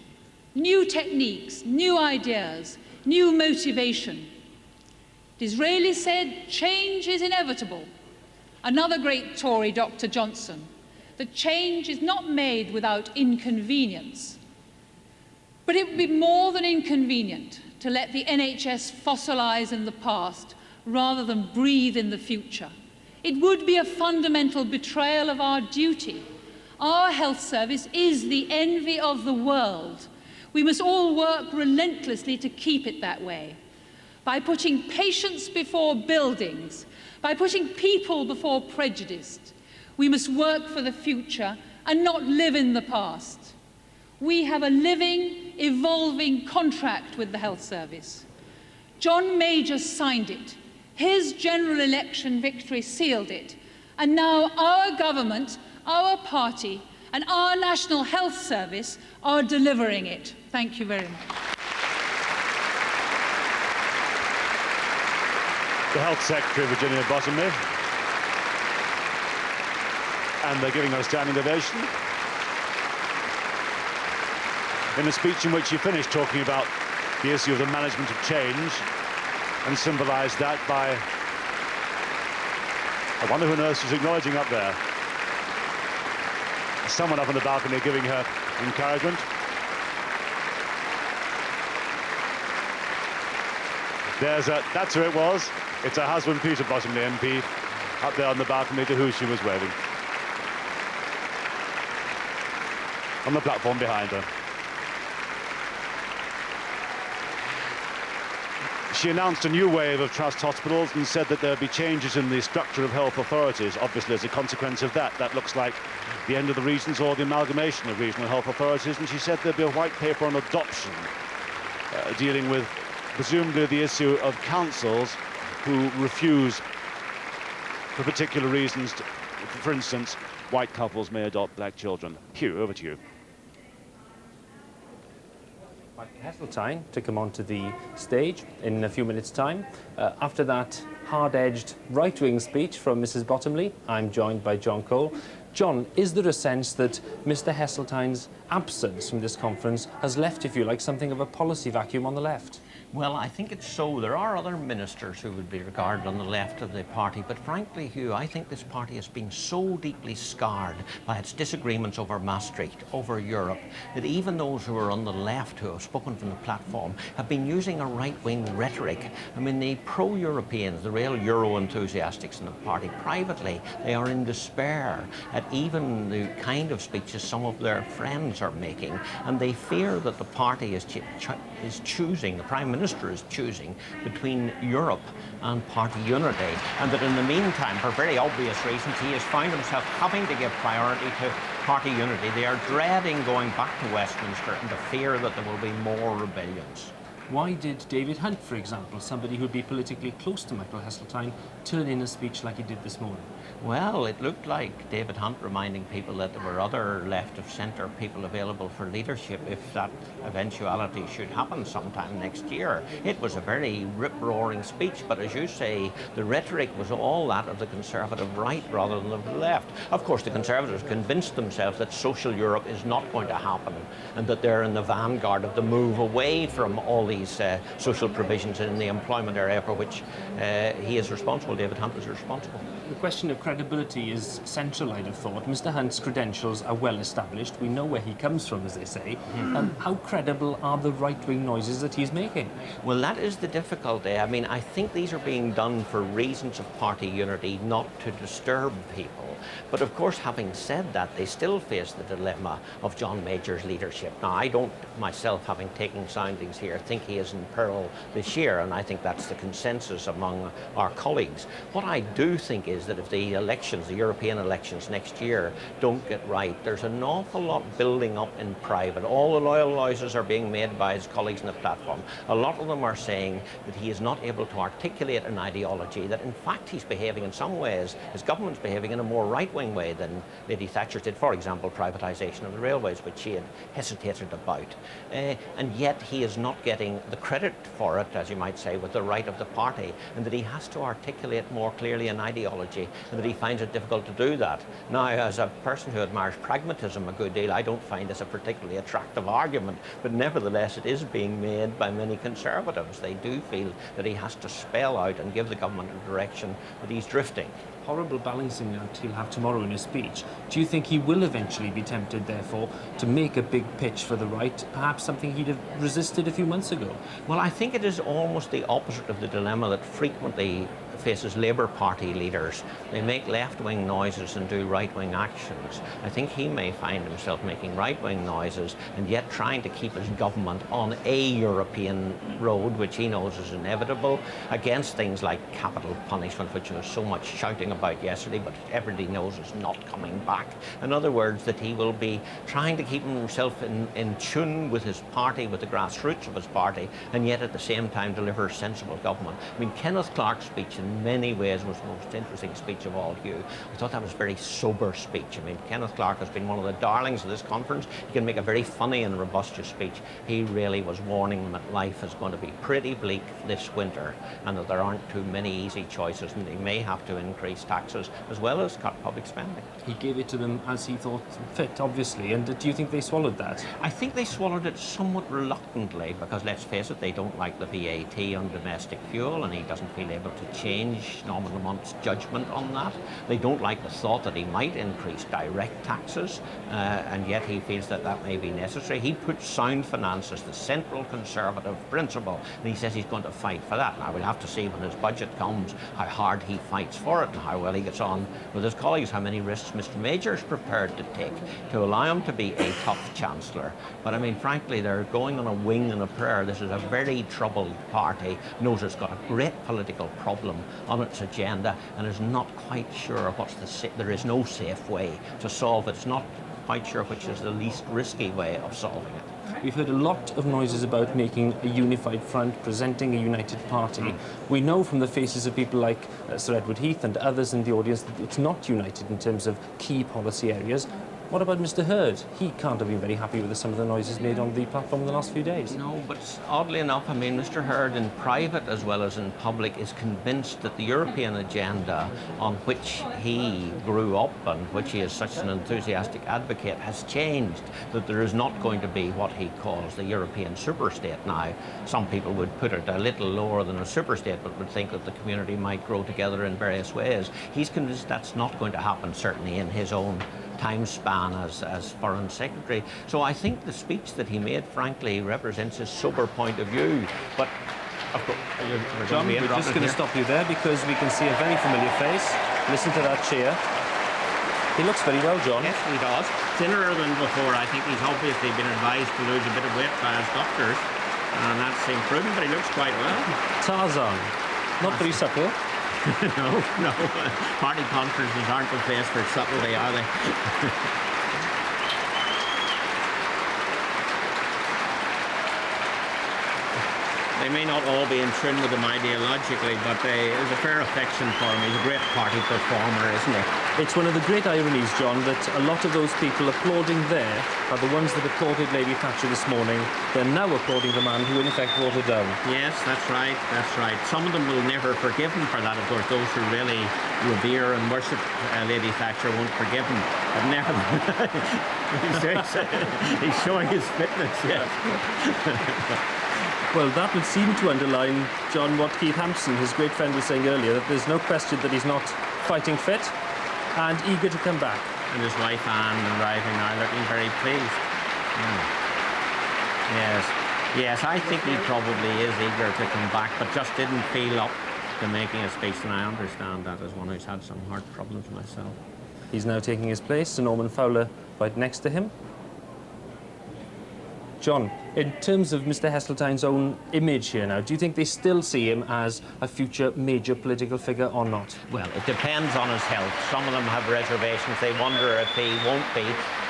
New techniques, new ideas, new motivation. Disraeli said, change is inevitable. Another great Tory, Dr. Johnson, that change is not made without inconvenience. But it would be more than inconvenient to let the NHS fossilise in the past rather than breathe in the future. It would be a fundamental betrayal of our duty. Our health service is the envy of the world. We must all work relentlessly to keep it that way. By putting patients before buildings, by putting people before prejudice, we must work for the future and not live in the past. We have a living, evolving contract with the health service. John Major signed it. His general election victory sealed it. And now our government, our party, and our National Health Service are delivering it. Thank you very much. The Health Secretary, Virginia Bottomley. And they're giving her a standing ovation. In a speech in which she finished talking about the issue of the management of change and symbolised that by, I wonder who on earth was acknowledging up there. Someone up on the balcony giving her encouragement. That's who it was. It's her husband, Peter Bottomley, MP, up there on the balcony to who she was waving. On the platform behind her. She announced a new wave of trust hospitals and said that there would be changes in the structure of health authorities. Obviously, as a consequence of that, that looks like the end of the regions or the amalgamation of regional health authorities. And she said there'd be a white paper on adoption dealing with, presumably, the issue of councils who refuse, for particular reasons, for instance, white couples may adopt black children. Hugh, over to you. Mike Heseltine to come onto the stage in a few minutes' time. After that hard-edged right-wing speech from Mrs. Bottomley, I'm joined by John Cole. John, is there a sense that Mr. Heseltine's absence from this conference has left, if you like, something of a policy vacuum on the left? Well, I think it's so. There are other ministers who would be regarded on the left of the party, but frankly, Hugh, I think this party has been so deeply scarred by its disagreements over Maastricht, over Europe, that even those who are on the left who have spoken from the platform have been using a right-wing rhetoric. I mean, the pro-Europeans, the real Euro enthusiasts in the party, privately, they are in despair at even the kind of speeches some of their friends are making, and they fear that the party is choosing, the Prime Minister is choosing between Europe and party unity, and that in the meantime, for very obvious reasons, he has found himself having to give priority to party unity. They are dreading going back to Westminster and the fear that there will be more rebellions. Why did David Hunt, for example, somebody who'd be politically close to Michael Heseltine, turn in a speech like he did this morning? Well, it looked like David Hunt reminding people that there were other left-of-centre people available for leadership if that eventuality should happen sometime next year. It was a very rip-roaring speech, but as you say, the rhetoric was all that of the Conservative right rather than of the left. Of course, the Conservatives convinced themselves that social Europe is not going to happen and that they're in the vanguard of the move away from all these social provisions in the employment area for which he is responsible, David Hunt is responsible. The question of credibility is central, I'd have thought. Mr. Hunt's credentials are well established. We know where he comes from, as they say. How credible are the right-wing noises that he's making? Well, that is the difficulty. I mean, I think these are being done for reasons of party unity, not to disturb people. But of course, having said that, they still face the dilemma of John Major's leadership. Now, I don't myself, having taken soundings here, think he is in peril this year, and I think that's the consensus among our colleagues. What I do think is that if the elections, the European elections next year, don't get right, there's an awful lot building up in private. All the loyal noises are being made by his colleagues on the platform. A lot of them are saying that he is not able to articulate an ideology, that in fact he's behaving in some ways, his government's behaving in a more right-wing way than Lady Thatcher did, for example, privatisation of the railways, which she had hesitated about. And yet he is not getting the credit for it, as you might say, with the right of the party, and that he has to articulate more clearly an ideology, and that he finds it difficult to do that. Now, as a person who admires pragmatism a good deal, I don't find this a particularly attractive argument, but nevertheless it is being made by many Conservatives. They do feel that he has to spell out and give the government a direction that he's drifting. Horrible balancing act he'll have tomorrow in his speech. Do you think he will eventually be tempted, therefore, to make a big pitch for the right, perhaps something he'd have resisted a few months ago? Well, I think it is almost the opposite of the dilemma that frequently faces Labour Party leaders. They make left-wing noises and do right-wing actions. I think he may find himself making right-wing noises and yet trying to keep his government on a European road, which he knows is inevitable, against things like capital punishment, which there was so much shouting about yesterday, but everybody knows is not coming back. In other words, that he will be trying to keep himself in tune with his party, with the grassroots of his party, and yet at the same time deliver a sensible government. I mean, Kenneth Clarke's speech in many ways was the most interesting speech of all, Hugh. I thought that was a very sober speech. I mean, Kenneth Clarke has been one of the darlings of this conference. He can make a very funny and robustious speech. He really was warning them that life is going to be pretty bleak this winter and that there aren't too many easy choices and they may have to increase taxes as well as cut public spending. He gave it to them as he thought fit, obviously, and do you think they swallowed that? I think they swallowed it somewhat reluctantly because, let's face it, they don't like the VAT on domestic fuel and he doesn't feel able to change Norman Lamont's judgment on that. They don't like the thought that he might increase direct taxes, and yet he feels that that may be necessary. He puts sound finance as the central Conservative principle, and he says he's going to fight for that. Now, we'll have to see when his budget comes how hard he fights for it and how well he gets on with his colleagues, how many risks Mr. Major is prepared to take to allow him to be a tough Chancellor. But I mean, frankly, they're going on a wing and a prayer. This is a very troubled party, knows it's got a great political problem on its agenda and is not quite sure there is no safe way to solve it. It's not quite sure which is the least risky way of solving it. We've heard a lot of noises about making a unified front, presenting a united party. We know from the faces of people like Sir Edward Heath and others in the audience that it's not united in terms of key policy areas. What about Mr Hurd? He can't have been very happy with some of the noises made on the platform in the last few days. No, but oddly enough, I mean, Mr Hurd in private as well as in public is convinced that the European agenda on which he grew up and which he is such an enthusiastic advocate has changed, that there is not going to be what he calls the European superstate now. Some people would put it a little lower than a superstate, but would think that the community might grow together in various ways. He's convinced that's not going to happen, certainly in his own time span as Foreign Secretary. So I think the speech that he made, frankly, represents his sober point of view. But, of course, John, we're just going to stop you there because we can see a very familiar face. Listen to that cheer. He looks very well, John. Yes, he does. Thinner than before. I think he's obviously been advised to lose a bit of weight by his doctors, and that's improving, but he looks quite well. Tarzan. Not very subtle. No. Party conferences aren't the place for subtlety, are they? They may not all be in tune with him ideologically, but there's a fair affection for him. He's a great party performer, isn't he? It's one of the great ironies, John, that a lot of those people applauding there are the ones that applauded Lady Thatcher this morning. They're now applauding the man who, in effect, brought her down. Yes, that's right, that's right. Some of them will never forgive him for that, of course. Those who really revere and worship Lady Thatcher won't forgive him. But never. He's showing his fitness, yes. Well, that would seem to underline, John, what Keith Hampson, his great friend, was saying earlier, that there's no question that he's not fighting fit and eager to come back. And his wife Anne arriving now, looking very pleased. Yes, I think he probably is eager to come back, but just didn't feel up to making a speech, and I understand that as one who's had some heart problems myself. He's now taking his place, Sir Norman Fowler right next to him. John, in terms of Mr Heseltine's own image here now, do you think they still see him as a future major political figure or not? Well, it depends on his health. Some of them have reservations. They wonder if he won't be.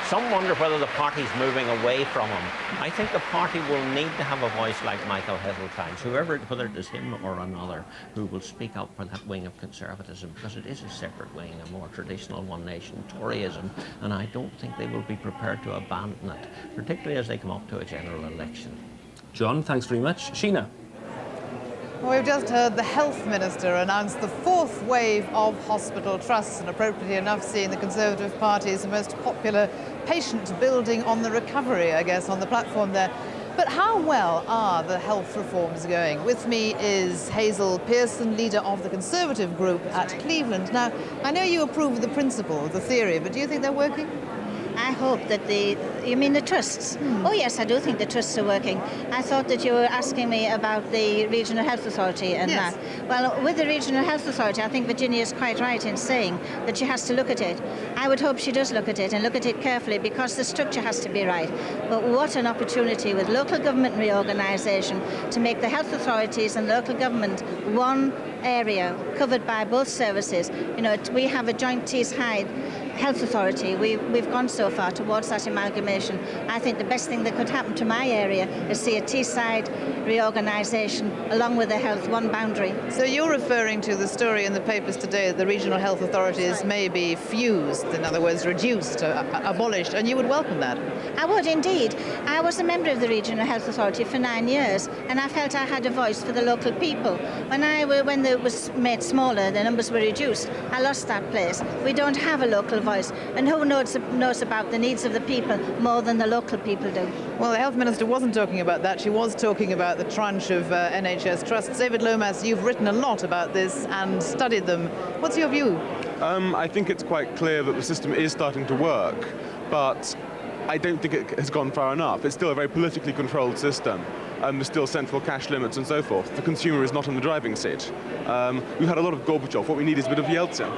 Some wonder whether the party's moving away from him. I think the party will need to have a voice like Michael Heseltine's, whether it is him or another, who will speak up for that wing of conservatism, because it is a separate wing, a more traditional one-nation Toryism, and I don't think they will be prepared to abandon it, particularly as they come up to a general election. John, thanks very much. Sheena. Well, we've just heard the Health Minister announce the fourth wave of hospital trusts, and appropriately enough seeing the Conservative Party's most popular patient building on the recovery, I guess, on the platform there. But how well are the health reforms going? With me is Hazel Pearson, leader of the Conservative group at Cleveland. Now, I know you approve of the principle, the theory, but do you think they're working? I hope that you mean the trusts? Oh yes, I do think the trusts are working. I thought that you were asking me about the Regional Health Authority and that. Well, with the Regional Health Authority, I think Virginia is quite right in saying that she has to look at it. I would hope she does look at it and look at it carefully, because the structure has to be right. But what an opportunity with local government reorganisation to make the health authorities and local government one area covered by both services. You know, we have a joint Tees-Hyde Health Authority. We've gone so far towards that amalgamation. I think the best thing that could happen to my area is see a Teesside reorganisation along with the health, one boundary. So you're referring to the story in the papers today that the regional health authorities may be fused, in other words, reduced, abolished, and you would welcome that? I would indeed. I was a member of the Regional Health Authority for 9 years, and I felt I had a voice for the local people. When it was made smaller, the numbers were reduced, I lost that place. We don't have a local voice, and who knows about the needs of the people more than the local people do? Well, the Health Minister wasn't talking about that. She was talking about the tranche of NHS trusts. David Lomas, you've written a lot about this and studied them. What's your view? I think it's quite clear that the system is starting to work, but I don't think it has gone far enough. It's still a very politically controlled system. There's still central cash limits and so forth. The consumer is not in the driving seat. We've had a lot of Gorbachev. What we need is a bit of Yeltsin.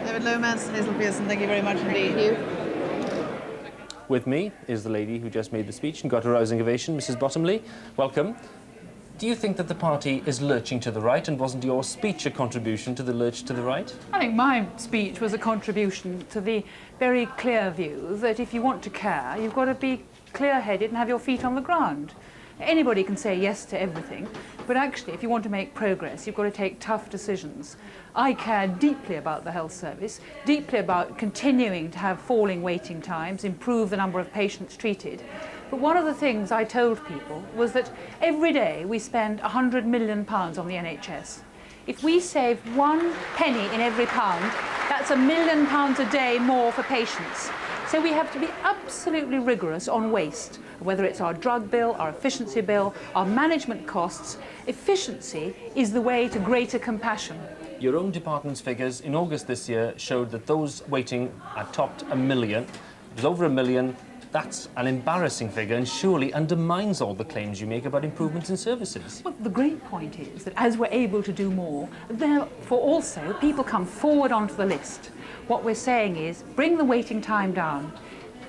David Lomas, Hazel Pearson, thank you very much indeed. Thank you. With me is the lady who just made the speech and got a rousing ovation, Mrs Bottomley. Welcome. Do you think that the party is lurching to the right, and wasn't your speech a contribution to the lurch to the right? I think my speech was a contribution to the very clear view that if you want to care, you've got to be clear-headed and have your feet on the ground. Anybody can say yes to everything, but actually, if you want to make progress, you've got to take tough decisions. I care deeply about the health service, deeply about continuing to have falling waiting times, improve the number of patients treated. But one of the things I told people was that every day we spend £100 million on the NHS. If we save 1 penny in every pound, that's £1 million a day more for patients. So we have to be absolutely rigorous on waste, whether it's our drug bill, our efficiency bill, our management costs. Efficiency is the way to greater compassion. Your own department's figures in August this year showed that those waiting had topped 1 million. It was over 1 million. That's an embarrassing figure and surely undermines all the claims you make about improvements in services. Well, the great point is that as we're able to do more, therefore also people come forward onto the list. What we're saying is bring the waiting time down.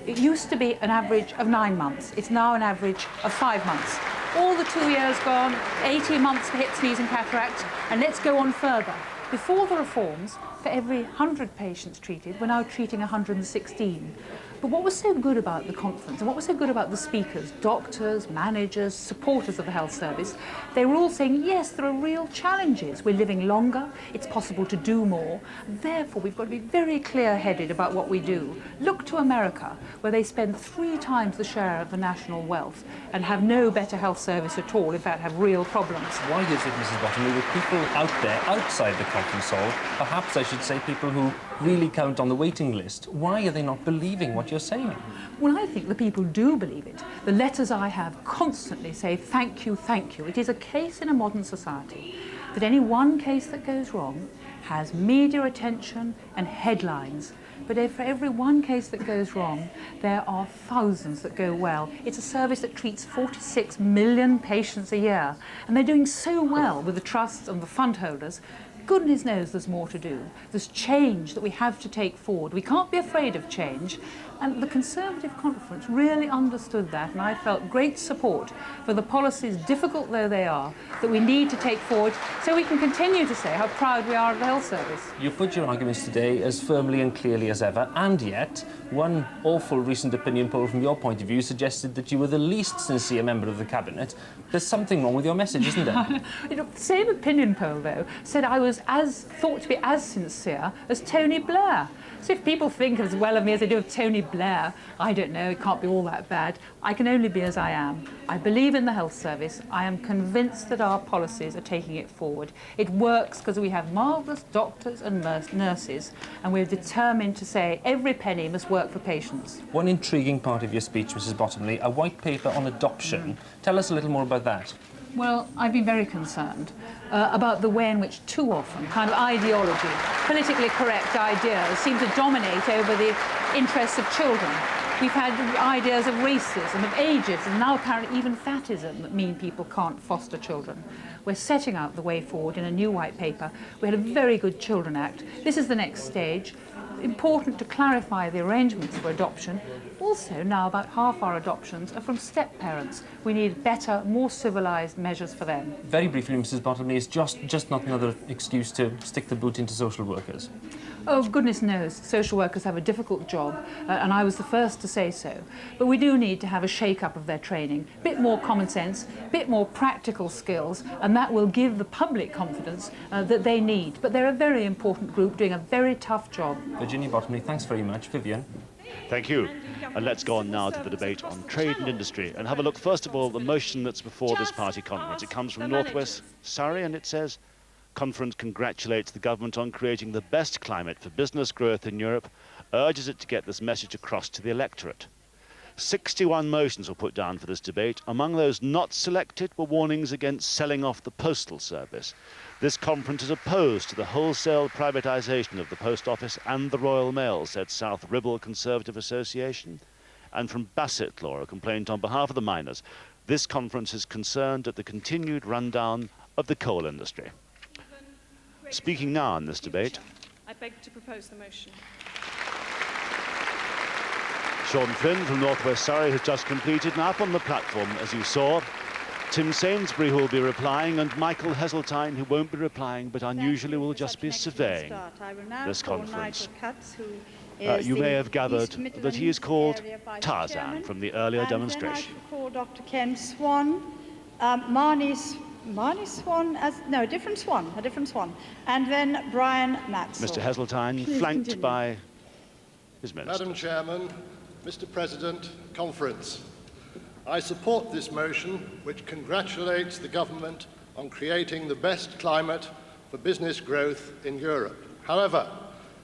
It used to be an average of 9 months. It's now an average of 5 months. All the 2 years gone, 18 months for hip, sneeze and cataract, and let's go on further. Before the reforms, for every 100 patients treated, we're now treating 116. But what was so good about the conference and what was so good about the speakers, doctors, managers, supporters of the health service, they were all saying, yes, there are real challenges. We're living longer, it's possible to do more. Therefore, we've got to be very clear-headed about what we do. Look to America, where they spend 3 times the share of the national wealth and have no better health service at all, in fact, have real problems. Why is it, Mrs. Bottomley, with people out there, outside the conference hall, perhaps I should say people who really count on the waiting list, why are they not believing what you're saying? Well, I think the people do believe it. The letters I have constantly say, thank you, thank you. It is a case in a modern society that any one case that goes wrong has media attention and headlines. But for every one case that goes wrong, there are thousands that go well. It's a service that treats 46 million patients a year. And they're doing so well with the trusts and the fund holders. Goodness knows there's more to do. There's change that we have to take forward. We can't be afraid of change. And the Conservative Conference really understood that, and I felt great support for the policies, difficult though they are, that we need to take forward so we can continue to say how proud we are of the health service. You put your arguments today as firmly and clearly as ever, and yet one awful recent opinion poll from your point of view suggested that you were the least sincere member of the Cabinet. There's something wrong with your message, isn't there? You know, the same opinion poll, though, said I was thought to be as sincere as Tony Blair. So if people think as well of me as they do of Tony Blair, I don't know, it can't be all that bad. I can only be as I am. I believe in the health service. I am convinced that our policies are taking it forward. It works because we have marvellous doctors and nurses, and we're determined to say every penny must work for patients. One intriguing part of your speech, Mrs. Bottomley, a white paper on adoption. Tell us a little more about that. Well, I've been very concerned about the way in which too often kind of ideology, politically correct ideas seem to dominate over the interests of children. We've had ideas of racism, of ageism, and now apparently even fatism that mean people can't foster children. We're setting out the way forward in a new white paper. We had a very good Children Act. This is the next stage. Important to clarify the arrangements for adoption. Also, now about half our adoptions are from step-parents. We need better, more civilised measures for them. Very briefly, Mrs. Bottomley, it's just not another excuse to stick the boot into social workers. Oh, goodness knows, social workers have a difficult job, and I was the first to say so. But we do need to have a shake-up of their training, a bit more common sense, a bit more practical skills, and that will give the public confidence that they need. But they're a very important group doing a very tough job. Virginia Bottomley, thanks very much. Vivian. Thank you. And let's go on now to the debate on trade and industry and have a look, first of all, at the motion that's before this party conference. It comes from North West Surrey and it says, Conference congratulates the government on creating the best climate for business growth in Europe, urges it to get this message across to the electorate. 61 motions were put down for this debate. Among those not selected were warnings against selling off the postal service. This conference is opposed to the wholesale privatisation of the Post Office and the Royal Mail, said South Ribble Conservative Association. And from Bassett Law, a complaint on behalf of the miners, this conference is concerned at the continued rundown of the coal industry. Speaking now in this debate, I beg to propose the motion. Sean Flynn from North West Surrey has just completed, and up on the platform, as you saw, Tim Sainsbury, who will be replying, and Michael Heseltine, who won't be replying, but unusually will just be surveying this conference. You may have gathered that he is called Tarzan from the earlier demonstration. I would now call Dr. Ken Swan, Marnie Swan, a different Swan. And then Brian Maxwell. Mr. Heseltine, flanked by his minister. Madam Chairman, Mr. President, Conference. I support this motion, which congratulates the government on creating the best climate for business growth in Europe. However,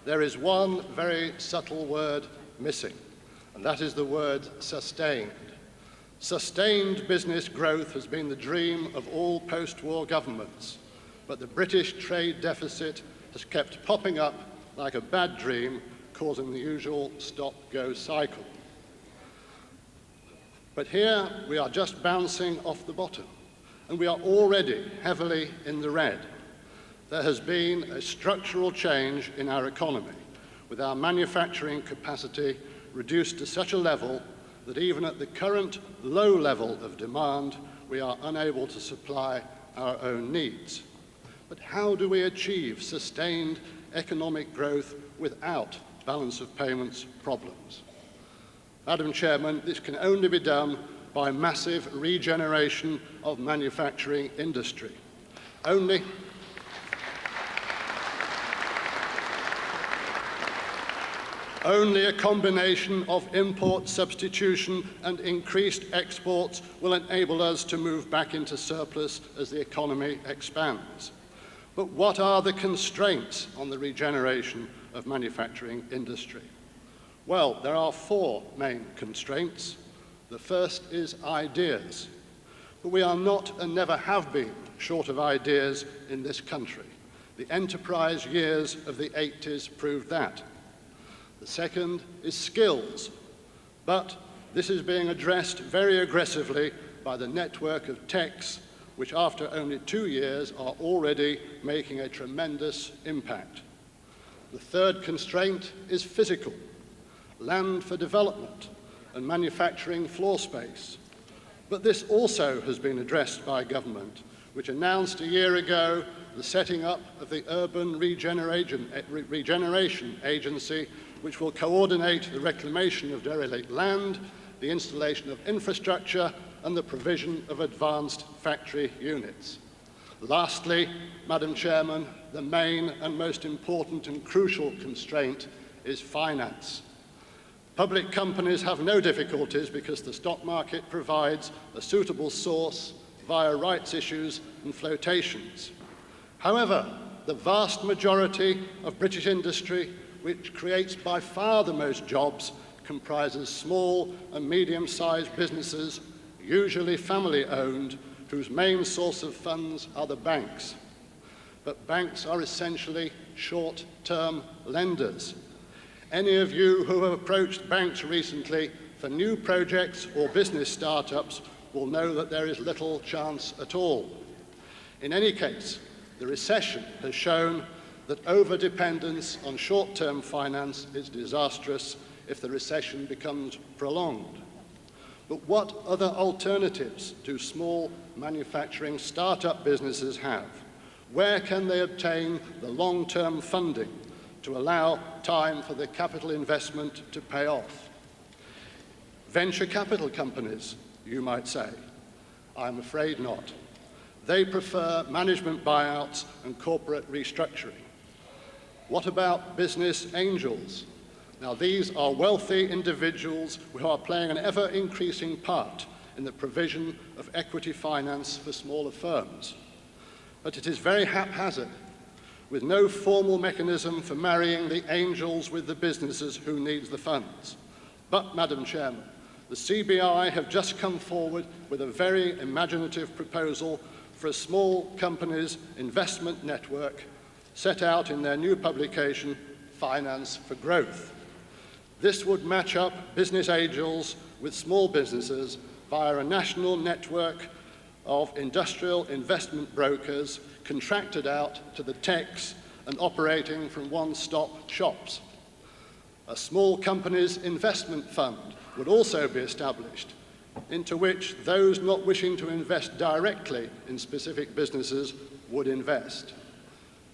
there is one very subtle word missing, and that is the word sustained. Sustained business growth has been the dream of all post-war governments, but the British trade deficit has kept popping up like a bad dream, causing the usual stop-go cycle. But here we are just bouncing off the bottom, and we are already heavily in the red. There has been a structural change in our economy, with our manufacturing capacity reduced to such a level that even at the current low level of demand, we are unable to supply our own needs. But how do we achieve sustained economic growth without balance of payments problems? Madam Chairman, this can only be done by massive regeneration of manufacturing industry. Only a combination of import substitution and increased exports will enable us to move back into surplus as the economy expands. But what are the constraints on the regeneration of manufacturing industry? Well, there are four main constraints. The first is ideas. But we are not and never have been short of ideas in this country. The enterprise years of the 80s proved that. The second is skills, but this is being addressed very aggressively by the network of techs, which after only 2 years are already making a tremendous impact. The third constraint is physical, land for development and manufacturing floor space. But this also has been addressed by government, which announced a year ago the setting up of the Urban Regeneration Agency, which will coordinate the reclamation of derelict land, the installation of infrastructure, and the provision of advanced factory units. Lastly, Madam Chairman, the main and most important and crucial constraint is finance. Public companies have no difficulties because the stock market provides a suitable source via rights issues and flotations. However, the vast majority of British industry, which creates by far the most jobs, comprises small and medium-sized businesses, usually family-owned, whose main source of funds are the banks. But banks are essentially short-term lenders. Any of you who have approached banks recently for new projects or business startups will know that there is little chance at all. In any case, the recession has shown that over-dependence on short-term finance is disastrous if the recession becomes prolonged. But what other alternatives do small manufacturing startup businesses have? Where can they obtain the long-term funding to allow time for the capital investment to pay off? Venture capital companies, you might say. I'm afraid not. They prefer management buyouts and corporate restructuring. What about business angels? Now, these are wealthy individuals who are playing an ever-increasing part in the provision of equity finance for smaller firms. But it is very haphazard, with no formal mechanism for marrying the angels with the businesses who need the funds. But, Madam Chairman, the CBI have just come forward with a very imaginative proposal for a small companies investment network set out in their new publication, Finance for Growth. This would match up business angels with small businesses via a national network of industrial investment brokers contracted out to the techs and operating from one-stop shops. A small companies investment fund would also be established, into which those not wishing to invest directly in specific businesses would invest.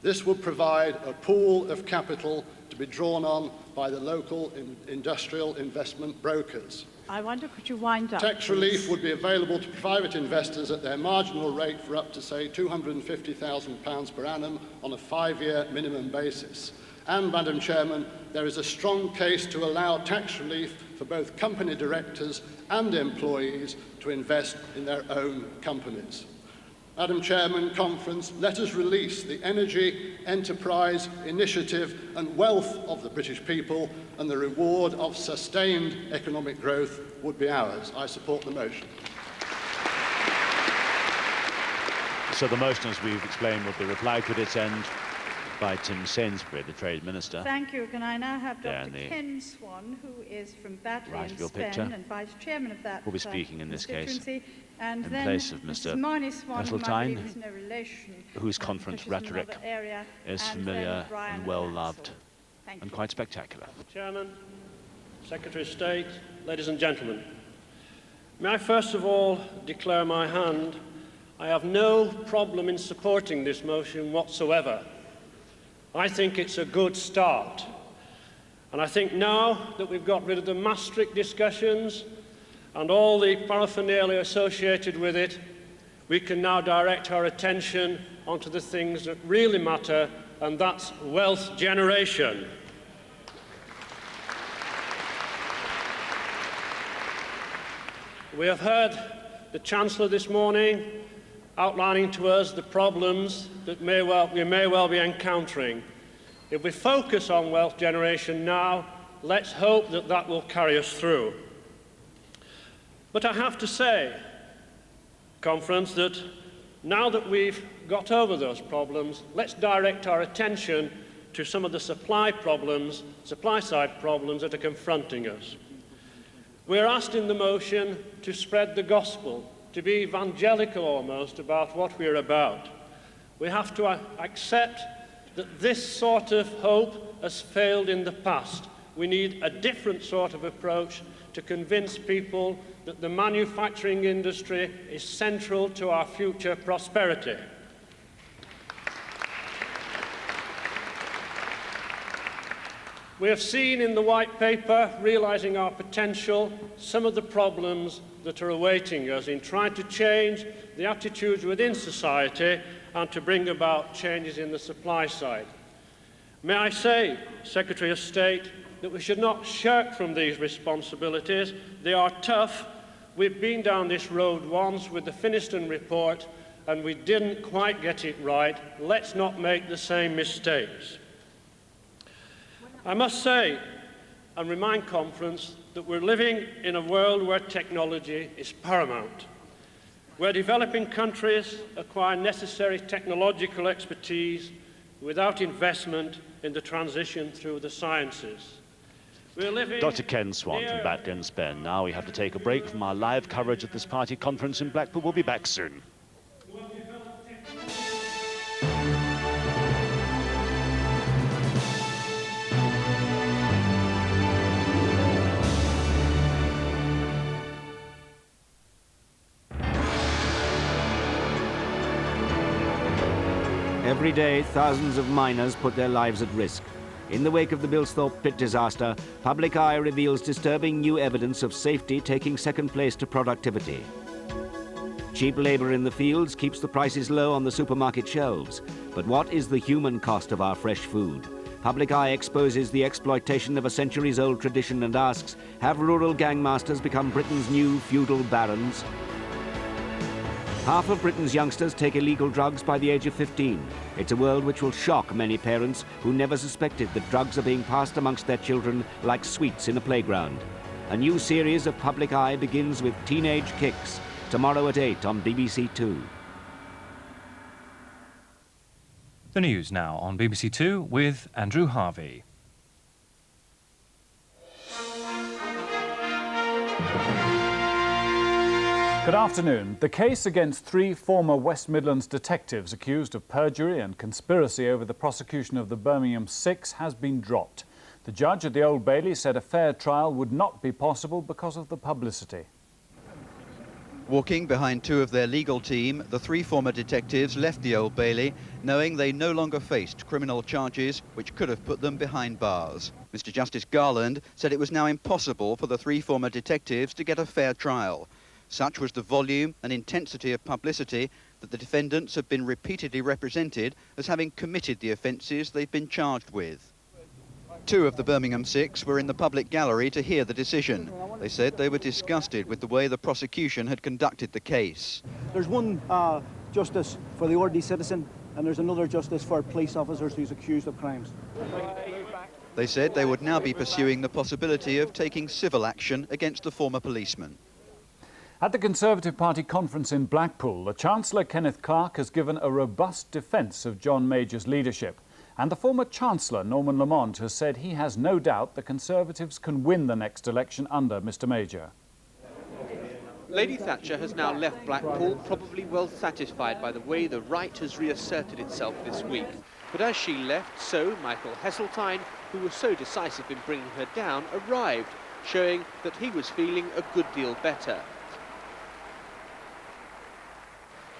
This would provide a pool of capital to be drawn on by the local industrial investment brokers. I wonder, could you wind up? Tax relief would be available to private investors at their marginal rate for up to, say, £250,000 per annum on a 5-year minimum basis. And, Madam Chairman, there is a strong case to allow tax relief for both company directors and employees to invest in their own companies. Madam Chairman, Conference, let us release the energy, enterprise, initiative and wealth of the British people, and the reward of sustained economic growth would be ours. I support the motion. So the motion, as we've explained, will be replied to at its end by Tim Sainsbury, the Trade Minister. Thank you. Can I now have Dr. Ken Swan, who is from Batley in Spen and Vice Chairman of that will be speaking in this case and in then place of Mr. Heseltine, whose conference rhetoric is familiar and well loved and quite spectacular. Chairman, Secretary of State, ladies and gentlemen, may I first of all declare my hand. I have no problem in supporting this motion whatsoever. I think it's a good start. And I think now that we've got rid of the Maastricht discussions and all the paraphernalia associated with it, we can now direct our attention onto the things that really matter, and that's wealth generation. We have heard the Chancellor this morning outlining to us the problems that we may well be encountering. If we focus on wealth generation now, let's hope that that will carry us through. But I have to say, Conference, that now that we've got over those problems, let's direct our attention to some of the supply-side problems that are confronting us. We're asked in the motion to spread the gospel, to be evangelical almost about what we're about. We have to accept that this sort of hope has failed in the past. We need a different sort of approach to convince people that the manufacturing industry is central to our future prosperity. We have seen in the White Paper, realising our potential, some of the problems that are awaiting us in trying to change the attitudes within society and to bring about changes in the supply side. May I say, Secretary of State, that we should not shirk from these responsibilities. They are tough. We've been down this road once with the Finiston report and we didn't quite get it right. Let's not make the same mistakes. I must say and remind Conference that we're living in a world where technology is paramount, where developing countries acquire necessary technological expertise without investment in the transition through the sciences. Dr. Ken Swan from Batley in Spen. Now we have to take a break from our live coverage of this party conference in Blackpool. We'll be back soon. Every day, thousands of miners put their lives at risk. In the wake of the Bilsthorpe pit disaster, Public Eye reveals disturbing new evidence of safety taking second place to productivity. Cheap labour in the fields keeps the prices low on the supermarket shelves. But what is the human cost of our fresh food? Public Eye exposes the exploitation of a centuries-old tradition and asks, have rural gangmasters become Britain's new feudal barons? Half of Britain's youngsters take illegal drugs by the age of 15. It's a world which will shock many parents who never suspected that drugs are being passed amongst their children like sweets in a playground. A new series of Public Eye begins with Teenage Kicks, tomorrow at 8 on BBC Two. The news now on BBC Two with Andrew Harvey. Good afternoon. The case against 3 former West Midlands detectives accused of perjury and conspiracy over the prosecution of the Birmingham Six has been dropped. The judge at the Old Bailey said a fair trial would not be possible because of the publicity. Walking behind two of their legal team, the three former detectives left the Old Bailey, knowing they no longer faced criminal charges which could have put them behind bars. Mr. Justice Garland said it was now impossible for the three former detectives to get a fair trial. Such was the volume and intensity of publicity that the defendants have been repeatedly represented as having committed the offences they've been charged with. Two of the Birmingham Six were in the public gallery to hear the decision. They said they were disgusted with the way the prosecution had conducted the case. There's one justice for the ordinary citizen, and there's another justice for police officers who's accused of crimes. They said they would now be pursuing the possibility of taking civil action against the former policeman. At the Conservative Party conference in Blackpool, the Chancellor Kenneth Clarke has given a robust defence of John Major's leadership. And the former Chancellor, Norman Lamont, has said he has no doubt the Conservatives can win the next election under Mr Major. Lady Thatcher has now left Blackpool, probably well satisfied by the way the right has reasserted itself this week. But as she left, so Michael Heseltine, who was so decisive in bringing her down, arrived, showing that he was feeling a good deal better.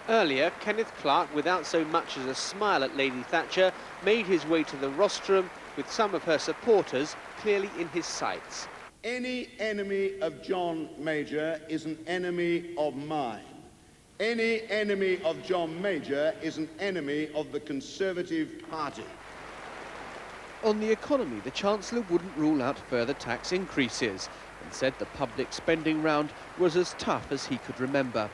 Earlier, Kenneth Clarke, without so much as a smile at Lady Thatcher, made his way to the rostrum with some of her supporters clearly in his sights. Any enemy of John Major is an enemy of mine. Any enemy of John Major is an enemy of the Conservative Party. On the economy, the Chancellor wouldn't rule out further tax increases and said the public spending round was as tough as he could remember.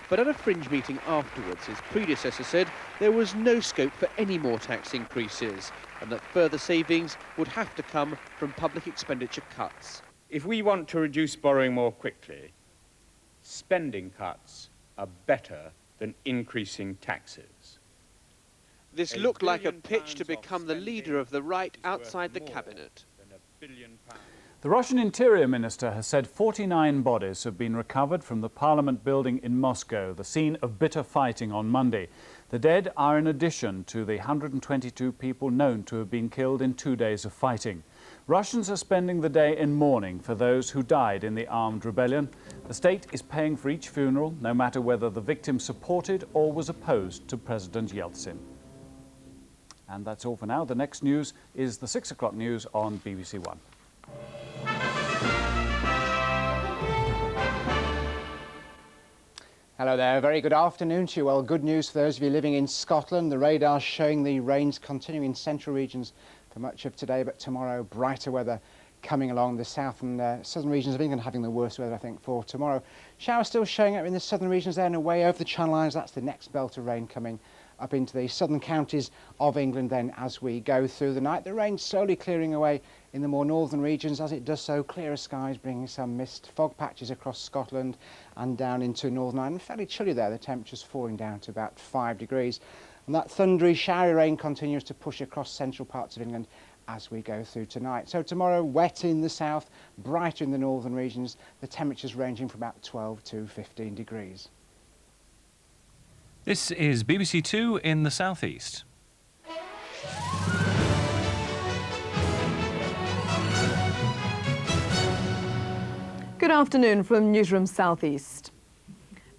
But at a fringe meeting afterwards, his predecessor said there was no scope for any more tax increases and that further savings would have to come from public expenditure cuts. If we want to reduce borrowing more quickly, spending cuts are better than increasing taxes. This looked like a pitch to become the leader of the right outside the cabinet. The Russian Interior Minister has said 49 bodies have been recovered from the Parliament building in Moscow, the scene of bitter fighting on Monday. The dead are in addition to the 122 people known to have been killed in 2 days of fighting. Russians are spending the day in mourning for those who died in the armed rebellion. The state is paying for each funeral, no matter whether the victim supported or was opposed to President Yeltsin. And that's all for now. The next news is the 6 o'clock news on BBC One. Hello there, a very good afternoon to you. Well, good news for those of you living in Scotland. The radar's showing the rains continuing in central regions for much of today, but tomorrow brighter weather coming along. The south and southern regions of England having the worst weather, I think, for tomorrow. Showers still showing up in the southern regions there and away over the Channel Islands. That's the next belt of rain coming up into the southern counties of England then as we go through the night. The rain slowly clearing away in the more northern regions. As it does so, clearer skies bringing some mist, fog patches across Scotland and down into Northern Ireland. Fairly chilly there, the temperatures falling down to about 5 degrees. And that thundery, showery rain continues to push across central parts of England as we go through tonight. So tomorrow, wet in the south, brighter in the northern regions, the temperatures ranging from about 12 to 15 degrees. This is BBC Two in the southeast. Good afternoon from Newsroom Southeast.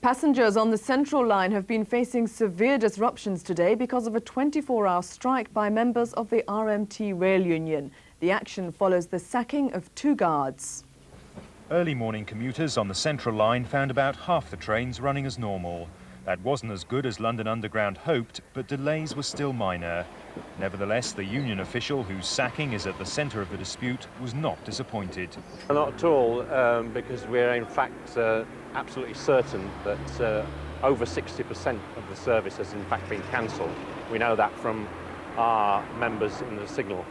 Passengers on the Central Line have been facing severe disruptions today because of a 24-hour strike by members of the RMT Rail Union. The action follows the sacking of 2 guards. Early morning commuters on the Central Line found about half the trains running as normal. That wasn't as good as London Underground hoped, but delays were still minor. Nevertheless, the union official whose sacking is at the centre of the dispute was not disappointed. Not at all, because we're in fact absolutely certain that over 60% of the service has in fact been cancelled. We know that from our members in the signal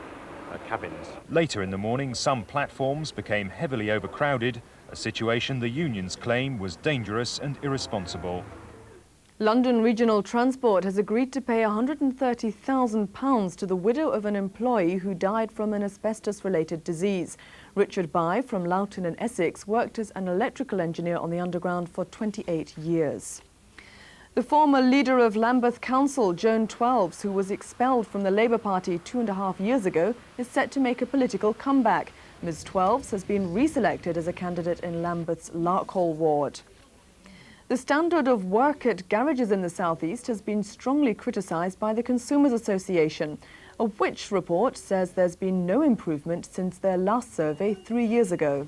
cabins. Later in the morning, some platforms became heavily overcrowded, a situation the unions claim was dangerous and irresponsible. London Regional Transport has agreed to pay £130,000 to the widow of an employee who died from an asbestos-related disease. Richard Bye from Loughton in Essex worked as an electrical engineer on the Underground for 28 years. The former leader of Lambeth Council, Joan Twelves, who was expelled from the Labour Party 2.5 years ago, is set to make a political comeback. Ms Twelves has been re-selected as a candidate in Lambeth's Larkhall ward. The standard of work at garages in the southeast has been strongly criticised by the Consumers Association. A Which report says there's been no improvement since their last survey 3 years ago.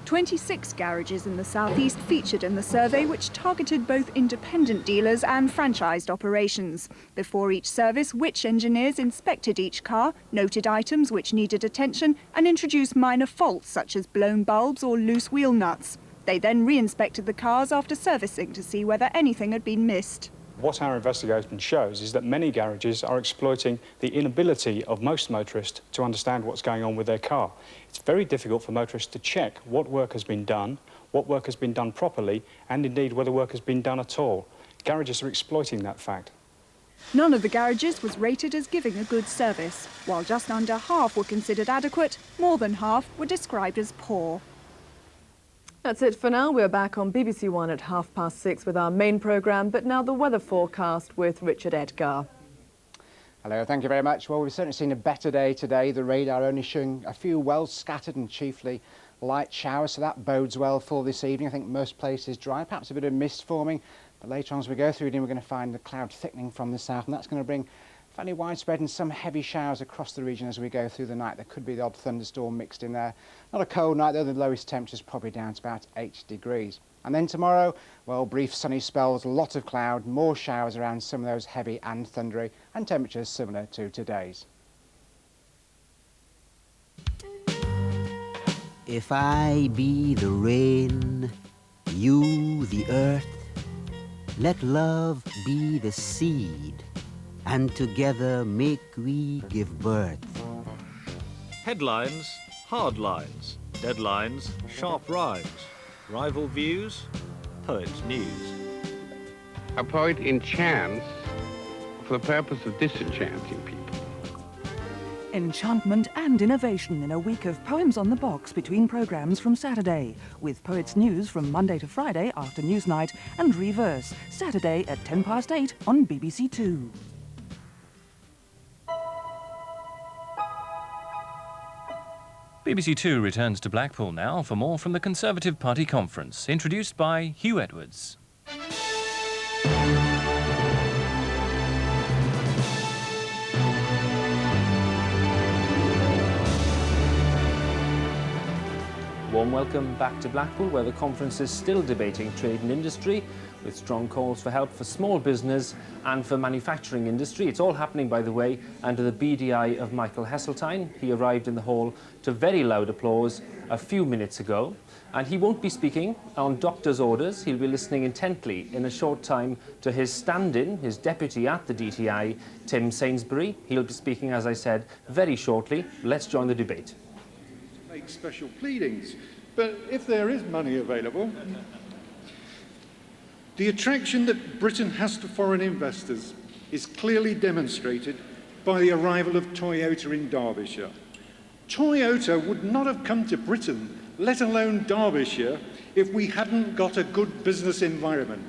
26 garages in the southeast featured in the survey, which targeted both independent dealers and franchised operations. Before each service, Which engineers inspected each car, noted items which needed attention, and introduced minor faults such as blown bulbs or loose wheel nuts. They then re-inspected the cars after servicing to see whether anything had been missed. What our investigation shows is that many garages are exploiting the inability of most motorists to understand what's going on with their car. It's very difficult for motorists to check what work has been done, what work has been done properly, and indeed whether work has been done at all. Garages are exploiting that fact. None of the garages was rated as giving a good service. While just under half were considered adequate, more than half were described as poor. That's it for now. We're back on BBC One at 6:30 with our main programme, but now the weather forecast with Richard Edgar. Hello, thank you very much. Well, we've certainly seen a better day today. The radar only showing a few well scattered and chiefly light showers, so that bodes well for this evening. I think most places dry, perhaps a bit of mist forming, but later on as we go through, we're going to find the cloud thickening from the south, and that's going to bring fairly widespread and some heavy showers across the region as we go through the night. There could be the odd thunderstorm mixed in there. Not a cold night though, the lowest temperature is probably down to about 8 degrees. And then tomorrow, well, brief sunny spells, a lot of cloud, more showers around some of those heavy and thundery, and temperatures similar to today's. If I be the rain, you the earth, let love be the seed, and together make we give birth. Headlines, hard lines, deadlines, sharp rhymes, rival views, poet's news. A poet enchants for the purpose of disenchanting people. Enchantment and innovation in a week of Poems on the Box between programmes from Saturday, with Poets News from Monday to Friday after Newsnight and Reverse, Saturday at 8:10 on BBC Two. BBC Two returns to Blackpool now for more from the Conservative Party conference, introduced by Hugh Edwards. Warm welcome back to Blackpool, where the conference is still debating trade and industry, with strong calls for help for small business and for manufacturing industry. It's all happening, by the way, under the beady eye of Michael Heseltine. He arrived in the hall to very loud applause a few minutes ago, and he won't be speaking on doctor's orders. He'll be listening intently in a short time to his stand-in, his deputy at the DTI, Tim Sainsbury. He'll be speaking, as I said, very shortly. Let's join the debate. Make special pleadings, but if there is money available, the attraction that Britain has to foreign investors is clearly demonstrated by the arrival of Toyota in Derbyshire. Toyota would not have come to Britain, let alone Derbyshire, if we hadn't got a good business environment.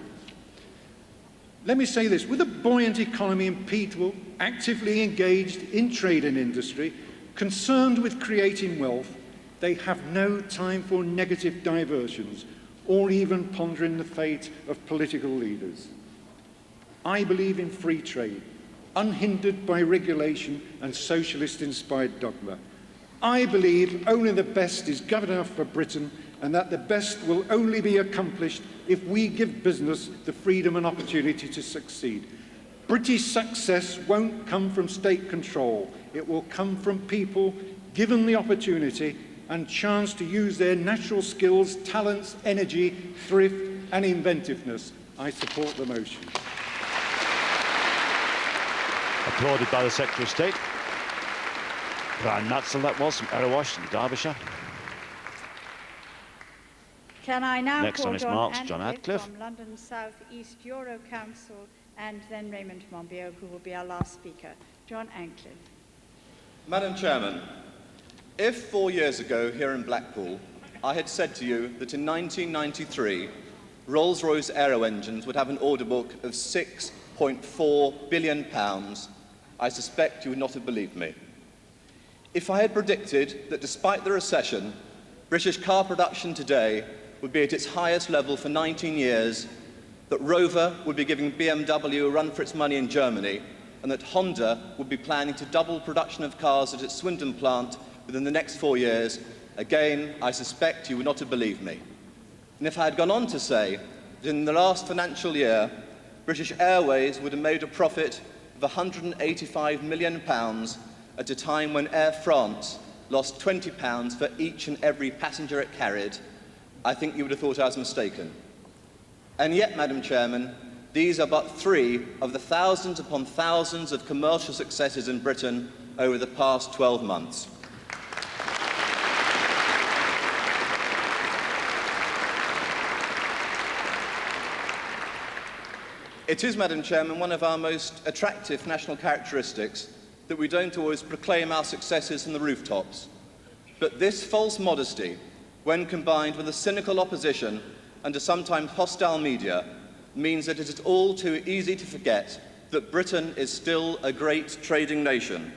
Let me say this, with a buoyant economy and people actively engaged in trade and industry, concerned with creating wealth, they have no time for negative diversions or even pondering the fate of political leaders. I believe in free trade, unhindered by regulation and socialist-inspired dogma. I believe only the best is good enough for Britain, and that the best will only be accomplished if we give business the freedom and opportunity to succeed. British success won't come from state control. It will come from people given the opportunity and chance to use their natural skills, talents, energy, thrift and inventiveness. I support the motion. Applauded by the Secretary of State. Brian Nutsall, that was, from Erewash in Derbyshire. Can I now Next call on his marks, John John Adcliffe Adcliffe. from London South East Euro Council, and then Raymond Monbiot, who will be our last speaker. John Adcliffe. Madam Chairman, if 4 years ago here in Blackpool I had said to you that in 1993 Rolls-Royce Aero engines would have an order book of £6.4 billion, I suspect you would not have believed me. If I had predicted that despite the recession, British car production today would be at its highest level for 19 years, that Rover would be giving BMW a run for its money in Germany, and that Honda would be planning to double production of cars at its Swindon plant within the next 4 years, again, I suspect you would not have believed me. And if I had gone on to say that in the last financial year, British Airways would have made a profit of £185 million at a time when Air France lost £20 for each and every passenger it carried, I think you would have thought I was mistaken. And yet, Madam Chairman, these are but 3 of the thousands upon thousands of commercial successes in Britain over the past 12 months. It is, Madam Chairman, one of our most attractive national characteristics that we don't always proclaim our successes from the rooftops. But this false modesty, when combined with a cynical opposition and a sometimes hostile media, means that it is all too easy to forget that Britain is still a great trading nation,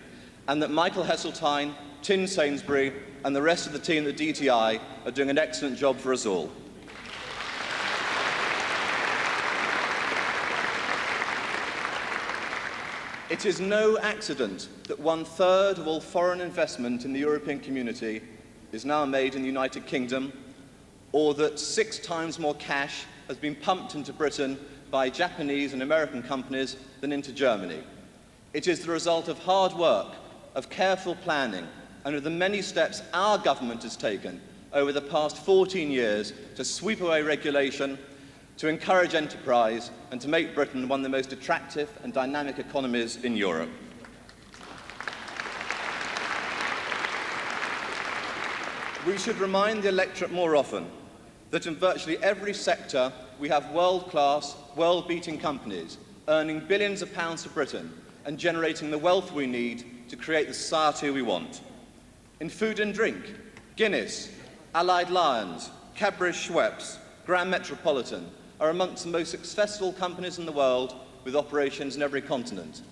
and that Michael Heseltine, Tim Sainsbury, and the rest of the team at DTI are doing an excellent job for us all. It is no accident that 1/3 of all foreign investment in the European community is now made in the United Kingdom, or that 6 times more cash has been pumped into Britain by Japanese and American companies than into Germany. It is the result of hard work, of careful planning, and of the many steps our government has taken over the past 14 years to sweep away regulation, to encourage enterprise, and to make Britain one of the most attractive and dynamic economies in Europe. We should remind the electorate more often that in virtually every sector we have world-class, world-beating companies earning billions of pounds for Britain and generating the wealth we need to create the society we want. In food and drink, Guinness, Allied Lions, Cadbury Schweppes, Grand Metropolitan are amongst the most successful companies in the world with operations in every continent.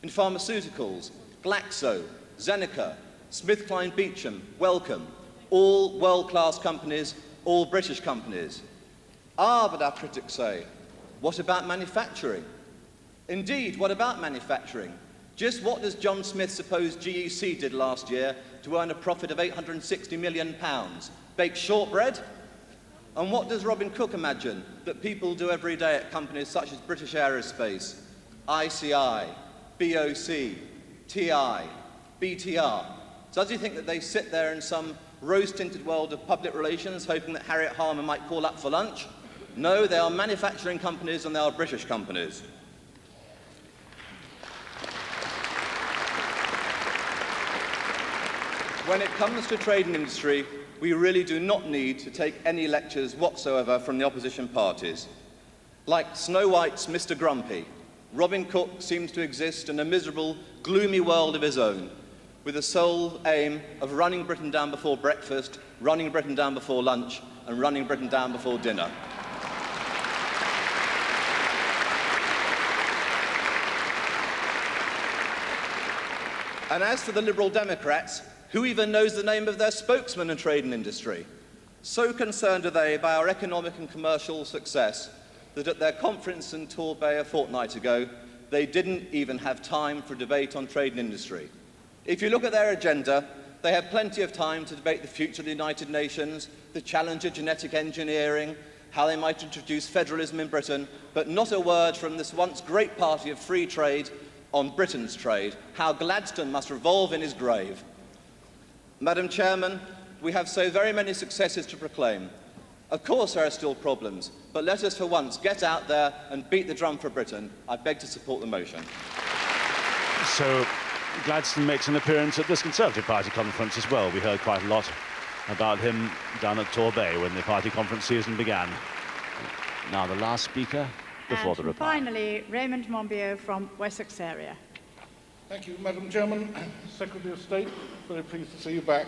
In pharmaceuticals, Glaxo, Zeneca, SmithKline Beecham, Wellcome, all world-class companies, all British companies. Ah, but our critics say, what about manufacturing? Indeed, what about manufacturing? Just what does John Smith suppose GEC did last year to earn a profit of £860 million? Bake shortbread? And what does Robin Cook imagine that people do every day at companies such as British Aerospace, ICI, BOC, TI, BTR? Does he think that they sit there in some rose-tinted world of public relations hoping that Harriet Harman might call up for lunch? No, they are manufacturing companies and they are British companies. When it comes to trade and industry, we really do not need to take any lectures whatsoever from the opposition parties. Like Snow White's Mr. Grumpy, Robin Cook seems to exist in a miserable, gloomy world of his own, with the sole aim of running Britain down before breakfast, running Britain down before lunch, and running Britain down before dinner. And as for the Liberal Democrats, who even knows the name of their spokesman in trade and industry? So concerned are they by our economic and commercial success that at their conference in Torbay a fortnight ago, they didn't even have time for debate on trade and industry. If you look at their agenda, they have plenty of time to debate the future of the United Nations, the challenge of genetic engineering, how they might introduce federalism in Britain, but not a word from this once great party of free trade on Britain's trade, how Gladstone must revolve in his grave. Madam Chairman, we have so very many successes to proclaim. Of course there are still problems, but let us for once get out there and beat the drum for Britain. I beg to support the motion. So Gladstone makes an appearance at this Conservative Party conference as well. We heard quite a lot about him down at Torbay when the party conference season began. Now the last speaker before the reply. Finally, Raymond Monbiot from Wessex area. Thank you, Madam Chairman. Secretary of State, very pleased to see you back.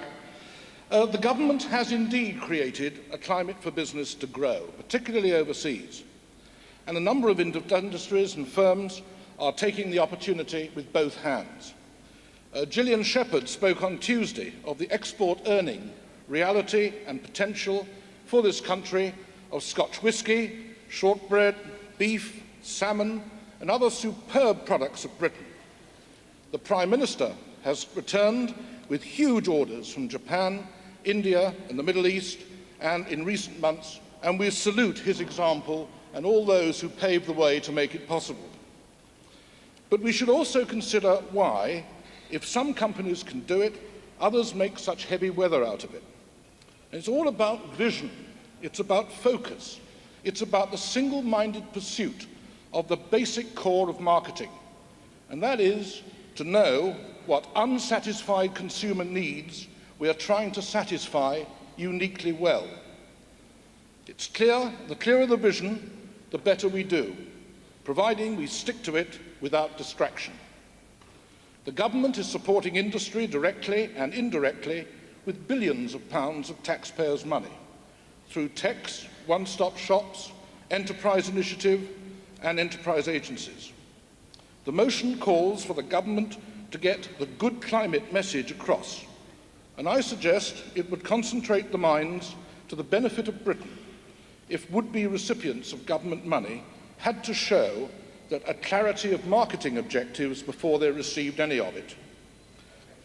The government has indeed created a climate for business to grow, particularly overseas. And a number of industries and firms are taking the opportunity with both hands. Gillian Shepherd spoke on Tuesday of the export earning reality and potential for this country of Scotch whisky, shortbread, beef, salmon, and other superb products of Britain. The Prime Minister has returned with huge orders from Japan, India, and the Middle East, and in recent months, and we salute his example and all those who paved the way to make it possible. But we should also consider why, if some companies can do it, others make such heavy weather out of it. And it's all about vision. It's about focus. It's about the single-minded pursuit of the basic core of marketing, and that is to know what unsatisfied consumer needs we are trying to satisfy uniquely well. It's clear, the clearer the vision, the better we do, providing we stick to it without distraction. The government is supporting industry directly and indirectly with billions of pounds of taxpayers' money through TECs, one-stop shops, enterprise initiative, and enterprise agencies. The motion calls for the government to get the good climate message across, and I suggest it would concentrate the minds to the benefit of Britain if would-be recipients of government money had to show that a clarity of marketing objectives before they received any of it.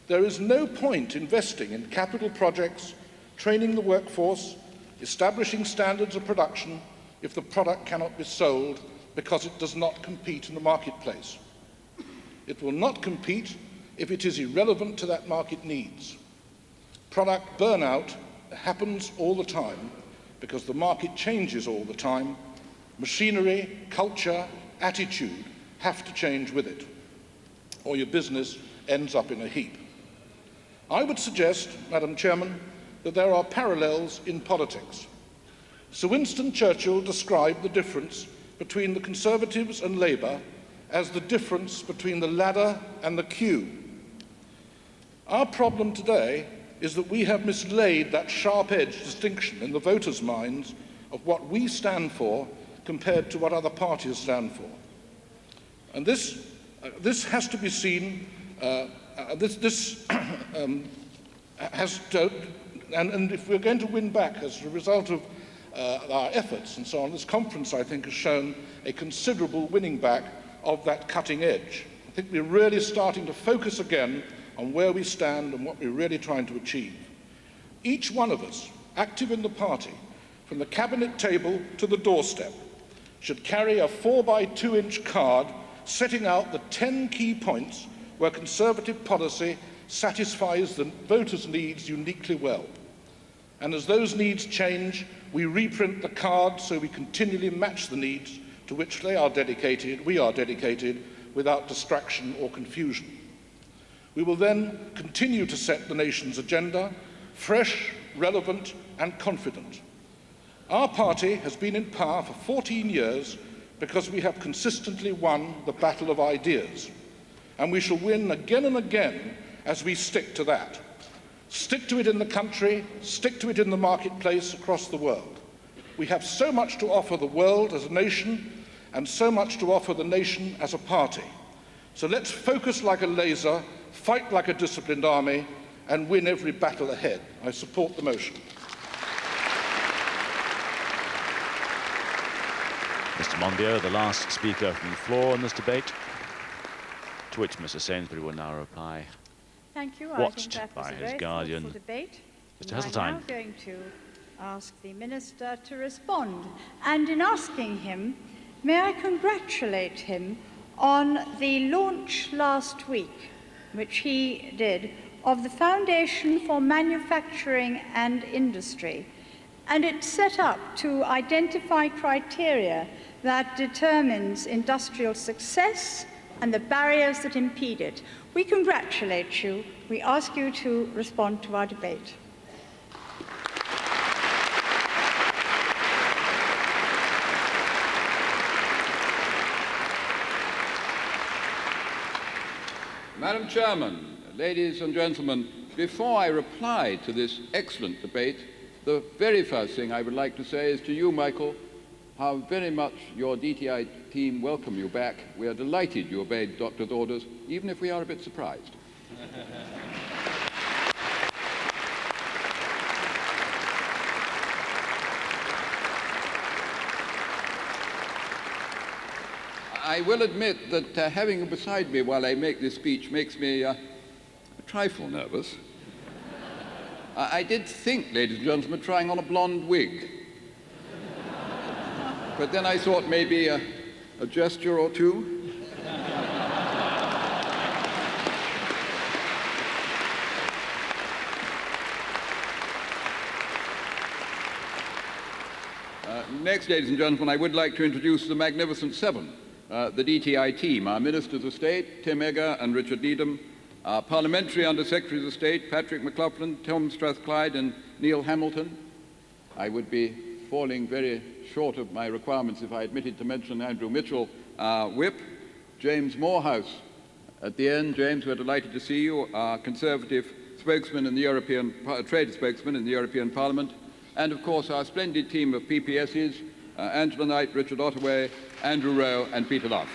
There is no point investing in capital projects, training the workforce, establishing standards of production if the product cannot be sold because it does not compete in the marketplace. It will not compete if it is irrelevant to that market needs. Product burnout happens all the time because the market changes all the time. Machinery, culture, attitude have to change with it, or your business ends up in a heap. I would suggest, Madam Chairman, that there are parallels in politics. Sir Winston Churchill described the difference between the Conservatives and Labour as the difference between the ladder and the queue. Our problem today is that we have mislaid that sharp-edged distinction in the voters' minds of what we stand for compared to what other parties stand for. And this has to be seen, and if we're going to win back as a result of our efforts and so on, this conference, I think, has shown a considerable winning back of that cutting edge. I think we're really starting to focus again on where we stand and what we're really trying to achieve. Each one of us, active in the party, from the cabinet table to the doorstep, should carry a 4x2-inch card setting out the 10 key points where Conservative policy satisfies the voters' needs uniquely well. And as those needs change, we reprint the card so we continually match the needs to which we are dedicated, without distraction or confusion. We will then continue to set the nation's agenda, fresh, relevant, and confident. Our party has been in power for 14 years because we have consistently won the battle of ideas, and we shall win again and again as we stick to that. Stick to it in the country, stick to it in the marketplace across the world. We have so much to offer the world as a nation and so much to offer the nation as a party. So let's focus like a laser, fight like a disciplined army, and win every battle ahead. I support the motion. Mr. Monbiot, the last speaker from the floor in this debate, to which Mr. Sainsbury will now reply. Thank you. Watched I think that was by a his very guardian, thoughtful debate. Mr. I'm Heseltine. now going to ask the Minister to respond. And in asking him, may I congratulate him on the launch last week, which he did, of the Foundation for Manufacturing and Industry. And it's set up to identify criteria that determines industrial success and the barriers that impede it. We congratulate you. We ask you to respond to our debate. Madam Chairman, ladies and gentlemen, before I reply to this excellent debate, the very first thing I would like to say is to you, Michael, how very much your DTI team welcome you back. We are delighted you obeyed Doctor's orders, even if we are a bit surprised. I will admit that having you beside me while I make this speech makes me a trifle nervous. I did think, ladies and gentlemen, trying on a blonde wig. But then I thought maybe a gesture or two. Next, ladies and gentlemen, I would like to introduce the Magnificent Seven, the DTI team, our Ministers of State, Tim Egger and Richard Needham, our Parliamentary Under-Secretaries of State, Patrick McLaughlin, Tom Strathclyde and Neil Hamilton. I would be falling very short of my requirements if I admitted to mention Andrew Mitchell, our Whip, James Morehouse. At the end, James, we're delighted to see you, our Conservative spokesman in the European, trade spokesman in the European Parliament, and of course our splendid team of PPSs, Angela Knight, Richard Ottaway, Andrew Rowe and Peter Lough.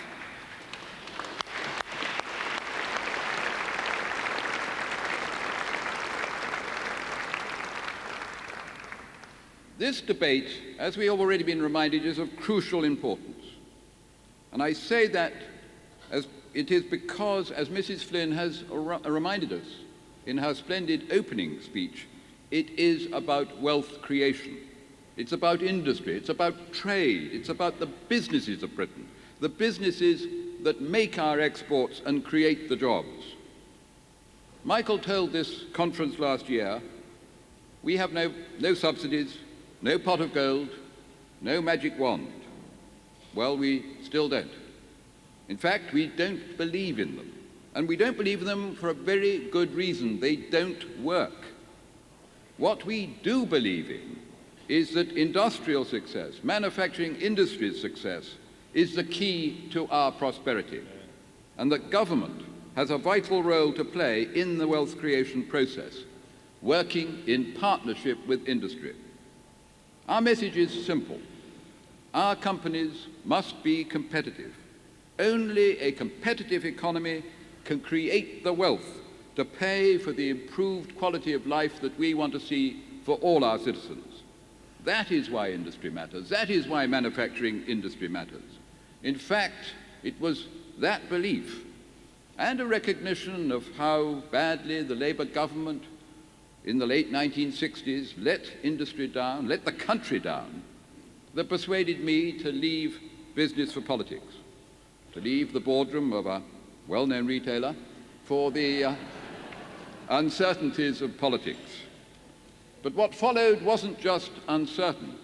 This debate, as we have already been reminded, is of crucial importance. And I say that as it is because, as Mrs. Flynn has reminded us in her splendid opening speech, it is about wealth creation. It's about industry. It's about trade. It's about the businesses of Britain, the businesses that make our exports and create the jobs. Michael told this conference last year, we have no subsidies, no pot of gold, no magic wand. Well, we still don't. In fact, we don't believe in them. And we don't believe in them for a very good reason. They don't work. What we do believe in is that industrial success, manufacturing industry's success, is the key to our prosperity, and that government has a vital role to play in the wealth creation process, working in partnership with industry. Our message is simple. Our companies must be competitive. Only a competitive economy can create the wealth to pay for the improved quality of life that we want to see for all our citizens. That is why industry matters. That is why manufacturing industry matters. In fact, it was that belief and a recognition of how badly the Labour government in the late 1960s let industry down, let the country down, that persuaded me to leave business for politics, to leave the boardroom of a well-known retailer for the uncertainties of politics. But what followed wasn't just uncertain.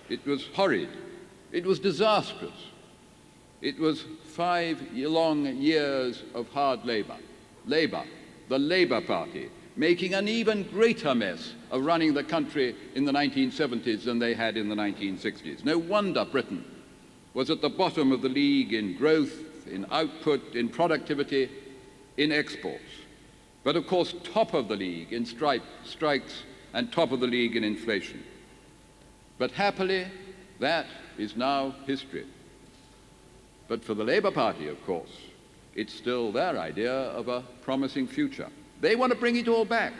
It was horrid. It was disastrous. It was 5 long years of hard labor. Labour, the Labour Party, making an even greater mess of running the country in the 1970s than they had in the 1960s. No wonder Britain was at the bottom of the league in growth, in output, in productivity, in exports. But of course, top of the league in strikes and top of the league in inflation. But happily, that is now history. But for the Labour Party, of course, it's still their idea of a promising future. They want to bring it all back,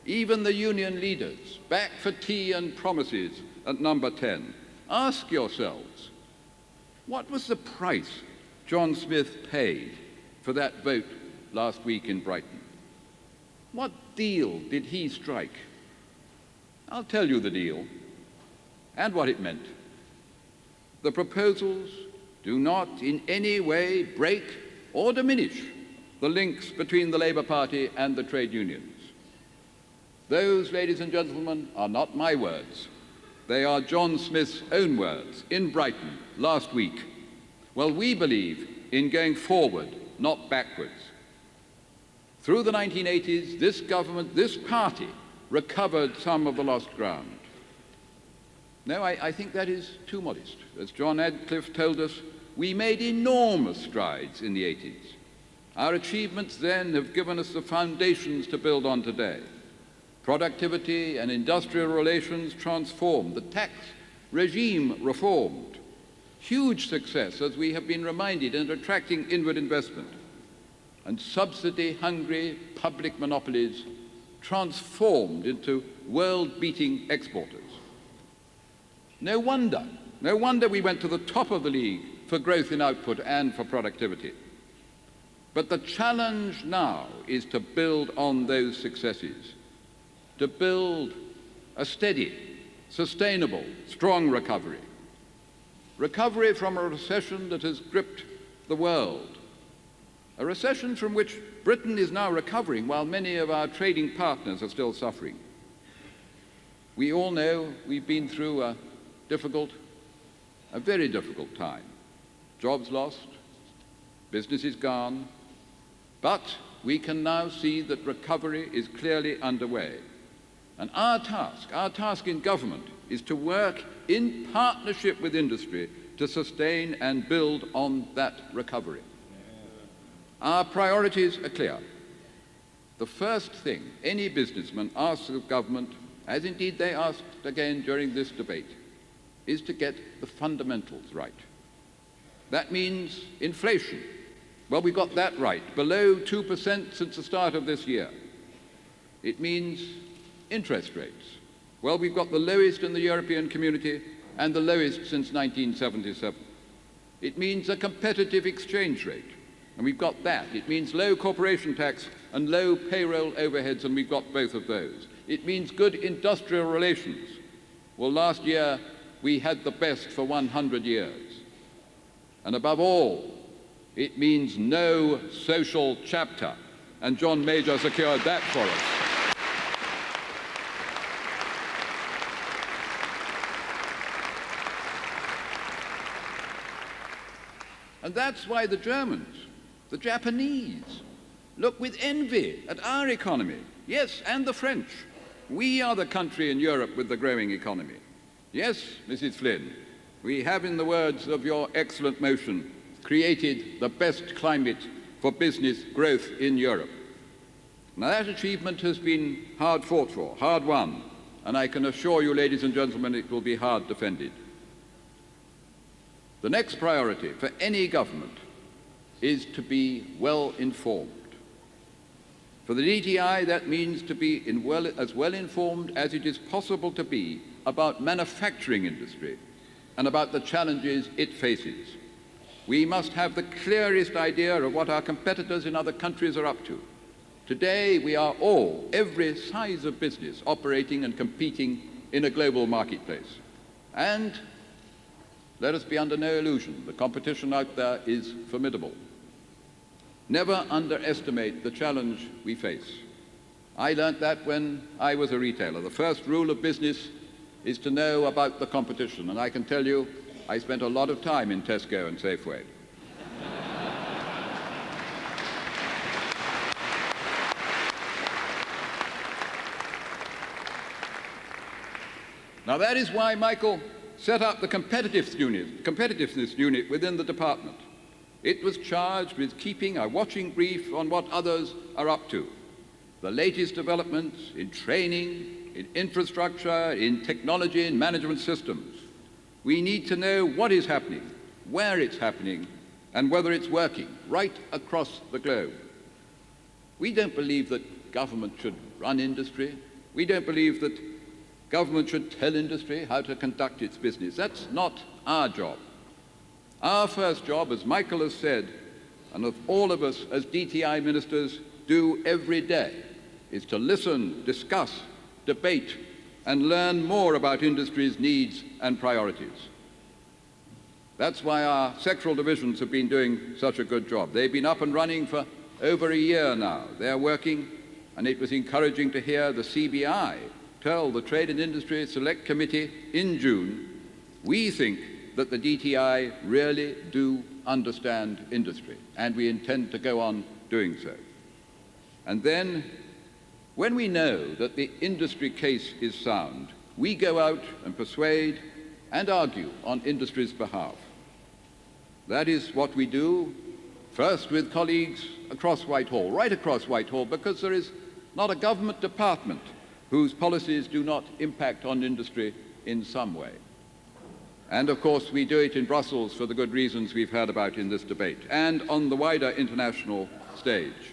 even the union leaders, back for tea and promises at number 10. Ask yourselves, what was the price John Smith paid for that vote last week in Brighton? What deal did he strike? I'll tell you the deal and what it meant. The proposals do not in any way break or diminish the links between the Labour Party and the trade unions. Those, ladies and gentlemen, are not my words. They are John Smith's own words in Brighton last week. Well, we believe in going forward, not backwards. Through the 1980s, this government, this party, recovered some of the lost ground. No, I think that is too modest. As John Adcliffe told us, we made enormous strides in the 80s. Our achievements then have given us the foundations to build on today. Productivity and industrial relations transformed, the tax regime reformed. Huge success, as we have been reminded, in attracting inward investment. And subsidy-hungry public monopolies transformed into world-beating exporters. No wonder we went to the top of the league for for growth in output and for productivity. But the challenge now is to build on those successes, to build a steady, sustainable, strong recovery. Recovery from a recession that has gripped the world, a recession from which Britain is now recovering while many of our trading partners are still suffering. We all know we've been through a very difficult time. Jobs lost, businesses gone, but we can now see that recovery is clearly underway. And our task in government is to work in partnership with industry to sustain and build on that recovery. Our priorities are clear. The first thing any businessman asks of government, as indeed they asked again during this debate, is to get the fundamentals right. That means inflation. Well, we got that right, below 2% since the start of this year. It means interest rates. Well, we've got the lowest in the European community and the lowest since 1977. It means a competitive exchange rate, and we've got that. It means low corporation tax and low payroll overheads, and we've got both of those. It means good industrial relations. Well, last year we had the best for 100 years. And above all, it means no social chapter, and John Major secured that for us. And that's why the Germans, the Japanese, look with envy at our economy. Yes, and the French. We are the country in Europe with the growing economy. Yes, Mrs. Flynn, we have, in the words of your excellent motion, created the best climate for business growth in Europe. Now, that achievement has been hard fought for, hard won, and I can assure you, ladies and gentlemen, it will be hard defended. The next priority for any government is to be well informed. For the DTI, that means to be as well informed as it is possible to be about manufacturing industry and about the challenges it faces. We must have the clearest idea of what our competitors in other countries are up to. Today, we are all, every size of business, operating and competing in a global marketplace. And let us be under no illusion, the competition out there is formidable. Never underestimate the challenge we face. I learnt that when I was a retailer. The first rule of business is to know about the competition, and I can tell you, I spent a lot of time in Tesco and Safeway. Now that is why Michael set up the competitiveness unit within the department. It was charged with keeping a watching brief on what others are up to. The latest developments in training, in infrastructure, in technology, in management systems. We need to know what is happening, where it's happening, and whether it's working right across the globe. We don't believe that government should run industry. We don't believe that government should tell industry how to conduct its business. That's not our job. Our first job, as Michael has said, and of all of us as DTI ministers do every day, is to listen, discuss, debate, and learn more about industry's needs and priorities. That's why our sectoral divisions have been doing such a good job. They've been up and running for over a year now. They're working, and it was encouraging to hear the CBI tell the Trade and Industry Select Committee in June, we think that the DTI really do understand industry, and we intend to go on doing so. And then, when we know that the industry case is sound, we go out and persuade and argue on industry's behalf. That is what we do, first with colleagues across Whitehall, right across Whitehall, because there is not a government department whose policies do not impact on industry in some way. And of course, we do it in Brussels for the good reasons we've heard about in this debate, and on the wider international stage.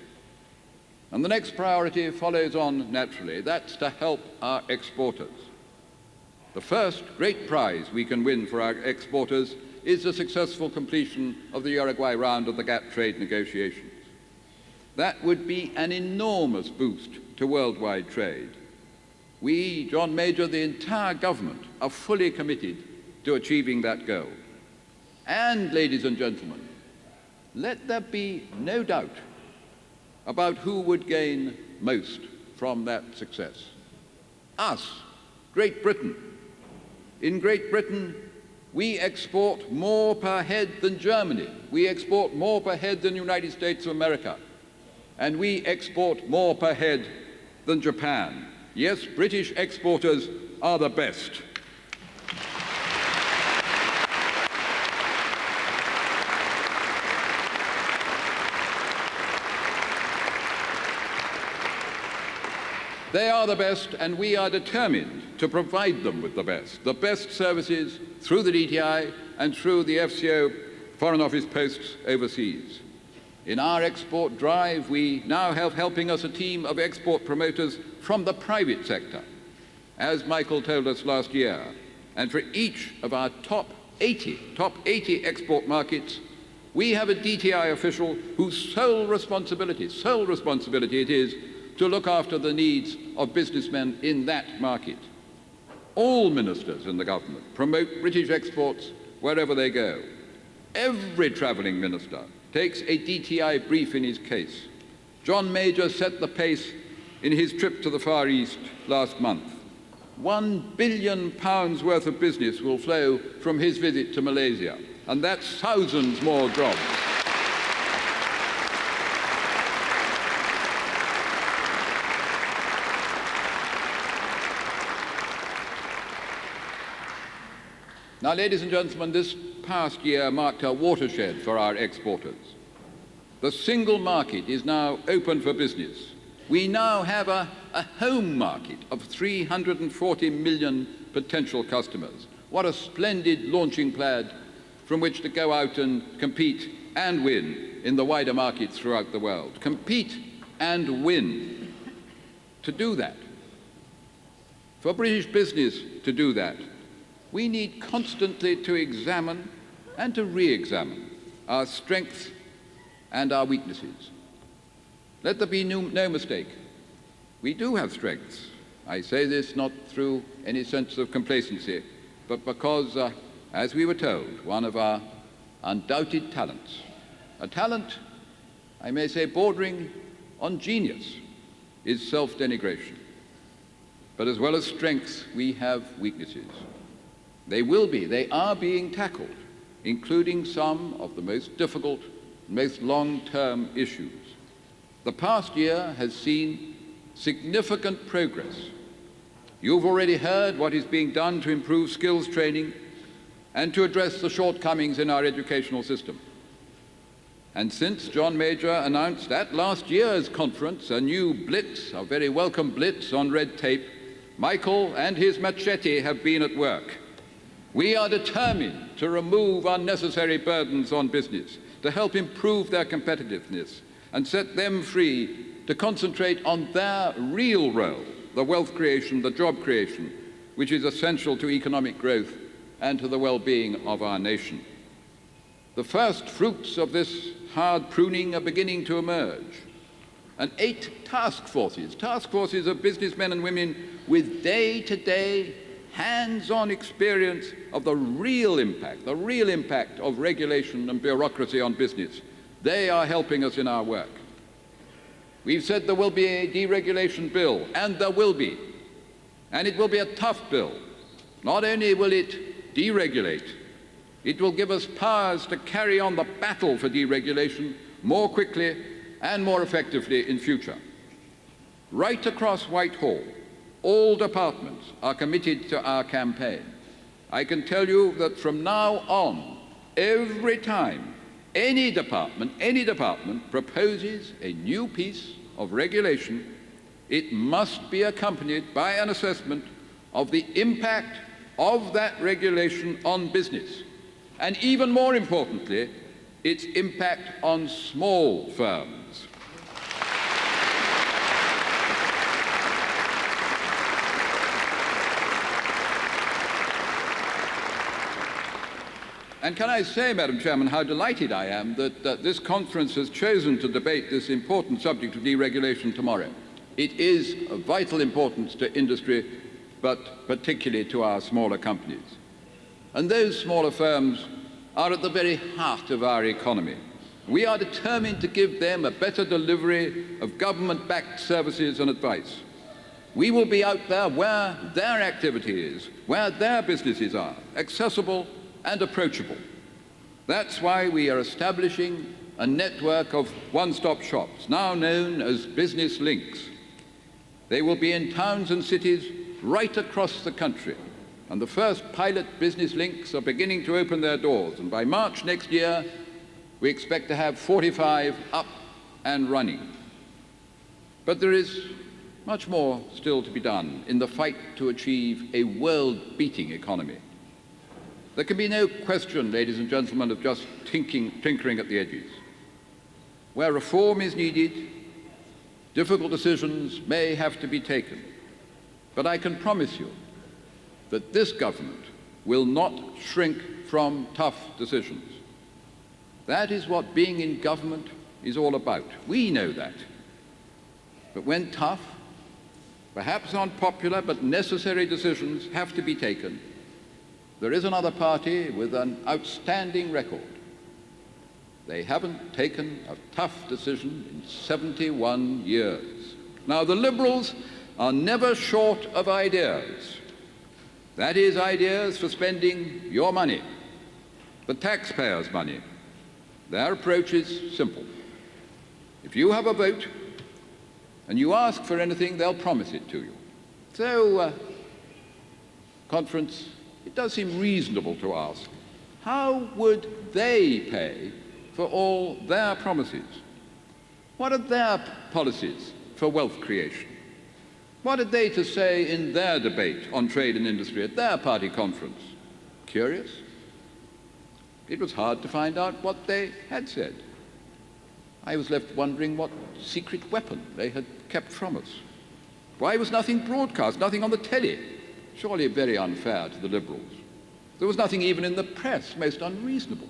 And the next priority follows on naturally. That's to help our exporters. The first great prize we can win for our exporters is the successful completion of the Uruguay round of the GATT trade negotiations. That would be an enormous boost to worldwide trade. We, John Major, the entire government, are fully committed to achieving that goal. And, ladies and gentlemen, let there be no doubt about who would gain most from that success. Us, Great Britain. In Great Britain, we export more per head than Germany. We export more per head than the United States of America. And we export more per head than Japan. Yes, British exporters are the best. They are the best, and we are determined to provide them with the best services through the DTI and through the FCO Foreign Office posts overseas. In our export drive, we now have helping us a team of export promoters from the private sector, as Michael told us last year. And for each of our top 80 export markets, we have a DTI official whose sole responsibility it is to look after the needs of businessmen in that market. All ministers in the government promote British exports wherever they go. Every travelling minister takes a DTI brief in his case. John Major set the pace in his trip to the Far East last month. £1 billion worth of business will flow from his visit to Malaysia, and that's thousands more jobs. Now, ladies and gentlemen, this past year marked a watershed for our exporters. The single market is now open for business. We now have a home market of 340 million potential customers. What a splendid launching pad from which to go out and compete and win in the wider markets throughout the world. Compete and win. To do that, for British business to do that, we need constantly to examine and to re-examine our strengths and our weaknesses. Let there be no mistake. We do have strengths. I say this not through any sense of complacency, but because, as we were told, one of our undoubted talents, a talent, I may say, bordering on genius, is self-denigration. But as well as strengths, we have weaknesses. They are being tackled, including some of the most difficult, most long-term issues. The past year has seen significant progress. You've already heard what is being done to improve skills training and to address the shortcomings in our educational system. And since John Major announced at last year's conference a new blitz, a very welcome blitz on red tape, Michael and his machete have been at work. We are determined to remove unnecessary burdens on business, to help improve their competitiveness and set them free to concentrate on their real role, the wealth creation, the job creation, which is essential to economic growth and to the well-being of our nation. The first fruits of this hard pruning are beginning to emerge. And 8 task forces of businessmen and women with day-to-day hands-on experience of the real impact of regulation and bureaucracy on business. They are helping us in our work. We've said there will be a deregulation bill, and there will be. And it will be a tough bill. Not only will it deregulate, it will give us powers to carry on the battle for deregulation more quickly and more effectively in future. Right across Whitehall, all departments are committed to our campaign. I can tell you that from now on, every time any department proposes a new piece of regulation, it must be accompanied by an assessment of the impact of that regulation on business, and even more importantly, its impact on small firms. And can I say, Madam Chairman, how delighted I am that this conference has chosen to debate this important subject of deregulation tomorrow. It is of vital importance to industry, but particularly to our smaller companies. And those smaller firms are at the very heart of our economy. We are determined to give them a better delivery of government-backed services and advice. We will be out there where their activity is, where their businesses are, accessible and approachable. That's why we are establishing a network of one-stop shops, now known as Business Links. They will be in towns and cities right across the country, and the first pilot Business Links are beginning to open their doors, and by March next year, we expect to have 45 up and running. But there is much more still to be done in the fight to achieve a world-beating economy. There can be no question, ladies and gentlemen, of just tinkering at the edges. Where reform is needed, difficult decisions may have to be taken. But I can promise you that this government will not shrink from tough decisions. That is what being in government is all about. We know that. But when tough, perhaps unpopular but necessary decisions have to be taken, there is another party with an outstanding record. They haven't taken a tough decision in 71 years. Now, the Liberals are never short of ideas. That is, ideas for spending your money, the taxpayers' money. Their approach is simple. If you have a vote and you ask for anything, they'll promise it to you. So, conference, it does seem reasonable to ask, how would they pay for all their promises? What are their policies for wealth creation? What had they to say in their debate on trade and industry at their party conference? Curious? It was hard to find out what they had said. I was left wondering what secret weapon they had kept from us. Why was nothing broadcast, nothing on the telly? Surely very unfair to the Liberals. There was nothing even in the press, most unreasonable.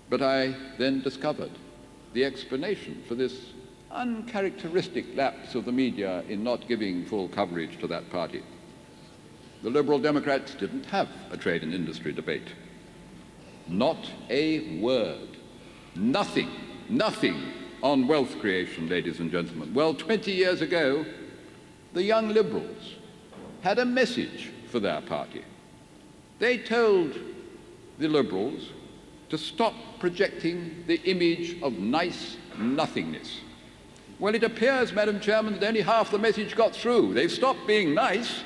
But I then discovered the explanation for this uncharacteristic lapse of the media in not giving full coverage to that party. The Liberal Democrats didn't have a trade and industry debate. Not a word. Nothing on wealth creation, ladies and gentlemen. Well, 20 years ago, the Young Liberals had a message for their party. They told the Liberals to stop projecting the image of nice nothingness. Well, it appears, Madam Chairman, that only half the message got through. They've stopped being nice.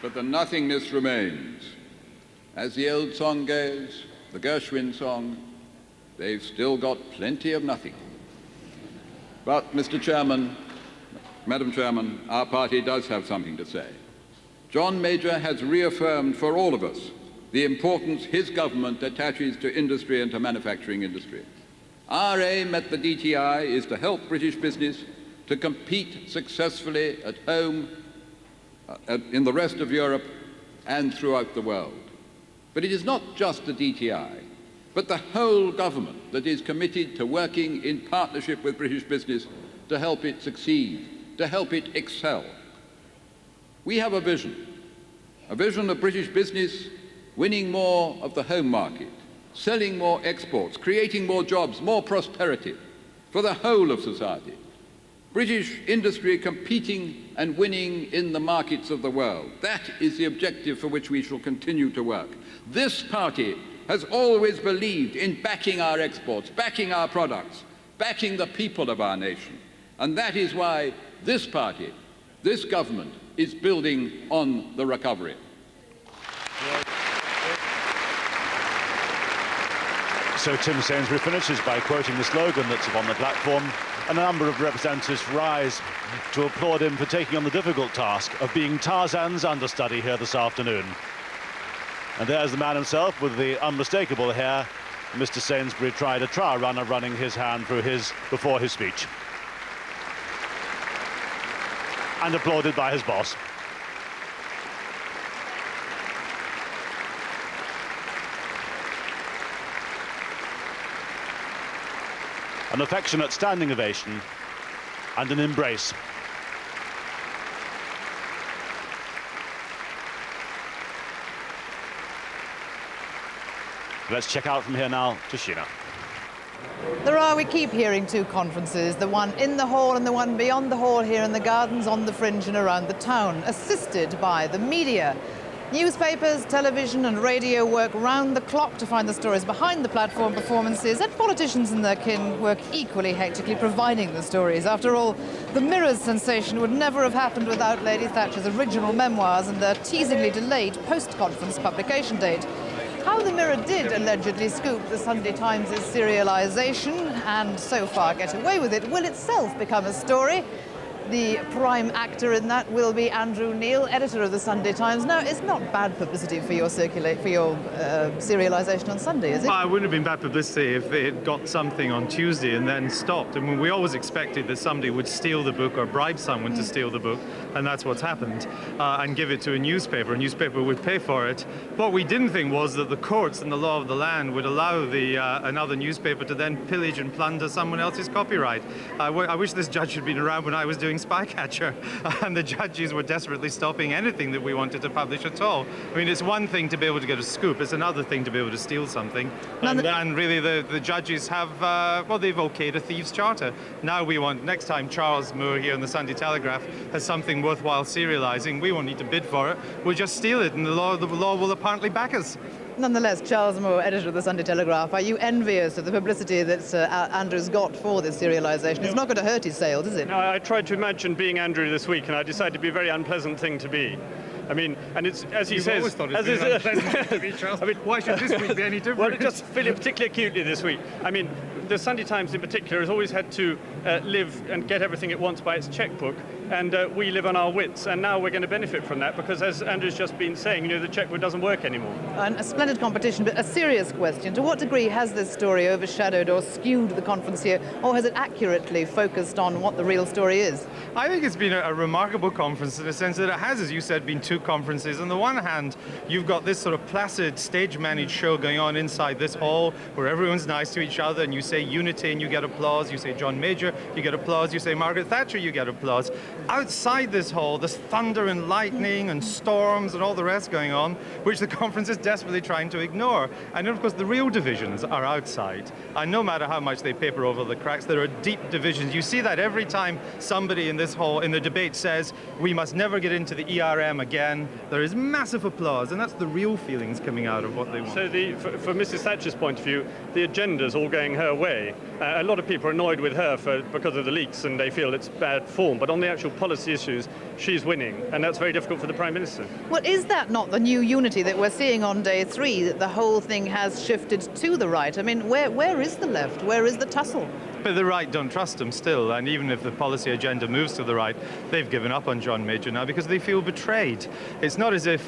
But the nothingness remains. As the old song goes, the Gershwin song, they've still got plenty of nothing. But, Mr. Chairman, Madam Chairman, our party does have something to say. John Major has reaffirmed for all of us the importance his government attaches to industry and to manufacturing industry. Our aim at the DTI is to help British business to compete successfully at home, in the rest of Europe and throughout the world. But it is not just the DTI, but the whole government that is committed to working in partnership with British business to help it succeed, to help it excel. We have a vision of British business winning more of the home market, selling more exports, creating more jobs, more prosperity for the whole of society. British industry competing and winning in the markets of the world. That is the objective for which we shall continue to work. This party has always believed in backing our exports, backing our products, backing the people of our nation. And that is why this party, this government, is building on the recovery. So Tim Sainsbury finishes by quoting the slogan that's upon the platform, and a number of representatives rise to applaud him for taking on the difficult task of being Tarzan's understudy here this afternoon. And there's the man himself with the unmistakable hair, Mr. Sainsbury tried a trial runner running his hand through before his speech. And applauded by his boss. An affectionate standing ovation and an embrace. Let's check out from here now to Sheena. We keep hearing two conferences, the one in the hall and the one beyond the hall here in the gardens, on the fringe and around the town, assisted by the media. Newspapers, television and radio work round the clock to find the stories behind the platform performances, and politicians and their kin work equally hectically providing the stories. After all, the Mirror's sensation would never have happened without Lady Thatcher's original memoirs and their teasingly delayed post-conference publication date. How the Mirror did allegedly scoop the Sunday Times' serialisation and so far get away with it will itself become a story. The prime actor in that will be Andrew Neil, editor of the Sunday Times. Now, it's not bad publicity for your serialisation on Sunday, is it? Well, it wouldn't have been bad publicity if they had got something on Tuesday and then stopped. I mean, we always expected that somebody would steal the book or bribe someone to steal the book, and that's what's happened, and give it to a newspaper. A newspaper would pay for it. What we didn't think was that the courts and the law of the land would allow another newspaper to then pillage and plunder someone else's copyright. I wish this judge had been around when I was doing Spycatcher, and the judges were desperately stopping anything that we wanted to publish at all. I mean, it's one thing to be able to get a scoop, it's another thing to be able to steal something. And really the judges have, well, they've okayed a thieves' charter. Now we want, next time Charles Moore here in the Sunday Telegraph has something worthwhile serialising, we won't need to bid for it, we'll just steal it, and the law will apparently back us. Nonetheless, Charles Moore, editor of the Sunday Telegraph, are you envious of the publicity that Andrew's got for this serialisation? It's not going to hurt his sales, is it? No, I tried to imagine being Andrew this week, and I decided to be a very unpleasant thing to be. I mean, and it's, as he says... Always thought it's been unpleasant to be, Charles. I mean, why should this week be any different? Well, I just feel it particularly acutely this week. I mean, the Sunday Times in particular has always had to live and get everything it wants by its chequebook, and we live on our wits, and now we're going to benefit from that because, as Andrew's just been saying, you know, the chequebook doesn't work anymore. And a splendid competition, but a serious question. To what degree has this story overshadowed or skewed the conference here, or has it accurately focused on what the real story is? I think it's been a remarkable conference in the sense that it has, as you said, been two conferences. On the one hand, you've got this sort of placid, stage-managed show going on inside this hall where everyone's nice to each other, and you say unity and you get applause, you say John Major, you get applause, you say Margaret Thatcher, you get applause. Outside this hall, there's thunder and lightning and storms and all the rest going on, which the conference is desperately trying to ignore. And of course, the real divisions are outside. And no matter how much they paper over the cracks, there are deep divisions. You see that every time somebody in this hall, in the debate, says, we must never get into the ERM again, there is massive applause, and that's the real feelings coming out of what they want. So for Mrs. Thatcher's point of view, the agenda's all going her way. A lot of people are annoyed with her because of the leaks, and they feel it's bad form. But on the actual policy issues, she's winning, and that's very difficult for the Prime Minister. Well, is that not the new unity that we're seeing on day 3, that the whole thing has shifted to the right? I mean, where is the left? Where is the tussle? But the right don't trust him still, and even if the policy agenda moves to the right, they've given up on John Major now because they feel betrayed. It's not as if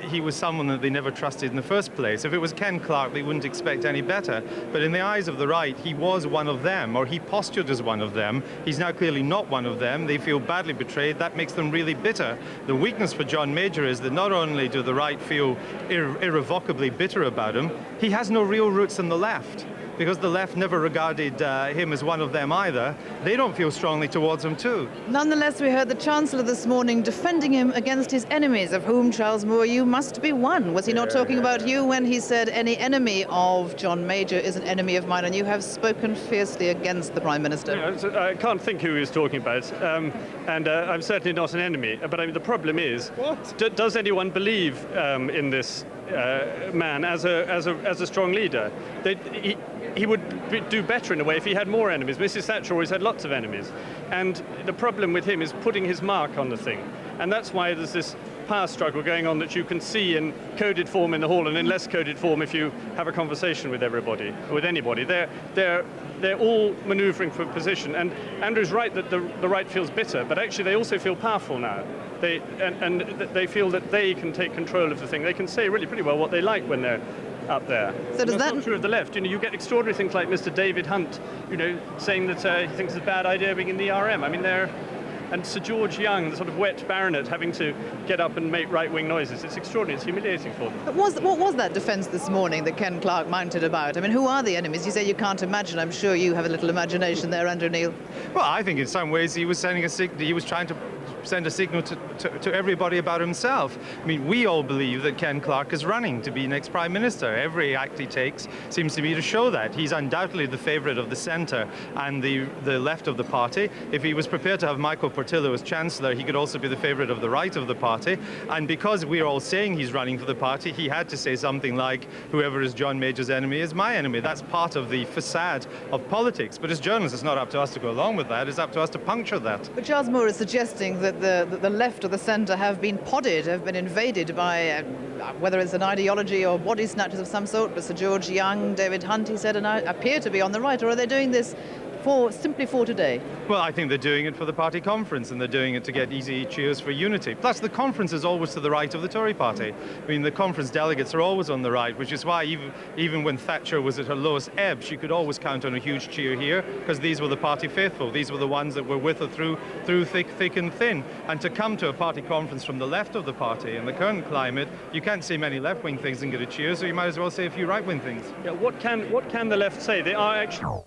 he was someone that they never trusted in the first place. If it was Ken Clarke, they wouldn't expect any better. But in the eyes of the right, he was one of them, or he postured as one of them. He's now clearly not one of them. They feel badly betrayed. That makes them really bitter. The weakness for John Major is that not only do the right feel irrevocably bitter about him, he has no real roots in the left. Because the left never regarded him as one of them either, they don't feel strongly towards him too. Nonetheless, we heard the Chancellor this morning defending him against his enemies, of whom, Charles Moore, you must be one. Was he not talking about you when he said any enemy of John Major is an enemy of mine, and you have spoken fiercely against the Prime Minister? Yeah, I can't think who he was talking about, and I'm certainly not an enemy. But I mean, the problem is, does anyone believe in this man as a strong leader? He would do better in a way if he had more enemies. Mrs. Thatcher always had lots of enemies. And the problem with him is putting his mark on the thing. And that's why there's this power struggle going on that you can see in coded form in the hall and in less coded form if you have a conversation with everybody, with anybody. They're all manoeuvring for position. And Andrew's right that the right feels bitter, but actually they also feel powerful now. They feel that they can take control of the thing. They can say really pretty well what they like when they're up there. So does That's not true of the left. You get extraordinary things like Mr. David Hunt, saying that he thinks it's a bad idea being in the ERM. I mean, and Sir George Young, the sort of wet baronet, having to get up and make right-wing noises. It's extraordinary. It's humiliating for them. But what was that defence this morning that Ken Clarke mounted about? I mean, who are the enemies? You say you can't imagine. I'm sure you have a little imagination there, Andrew Neil. Well, I think in some ways he was sending he was trying to send a signal to everybody about himself. I mean, we all believe that Ken Clarke is running to be next Prime Minister. Every act he takes seems to me to show that. He's undoubtedly the favourite of the centre and the left of the party. If he was prepared to have Michael Portillo as Chancellor, he could also be the favourite of the right of the party. And because we're all saying he's running for the party, he had to say something like, whoever is John Major's enemy is my enemy. That's part of the facade of politics. But as journalists, it's not up to us to go along with that. It's up to us to puncture that. But Charles Moore is suggesting that the left or the centre have been podded, have been invaded by, whether it's an ideology or body snatchers of some sort, but Sir George Young, David Hunt, he said, and appear to be on the right. Or are they doing this simply for today? Well, I think they're doing it for the party conference, and they're doing it to get easy cheers for unity. Plus, the conference is always to the right of the Tory party. I mean, the conference delegates are always on the right, which is why even when Thatcher was at her lowest ebb, she could always count on a huge cheer here, because these were the party faithful. These were the ones that were with her through thick and thin. And to come to a party conference from the left of the party in the current climate, you can't say many left-wing things and get a cheer, so you might as well say a few right-wing things. Yeah, what can the left say? They are actually...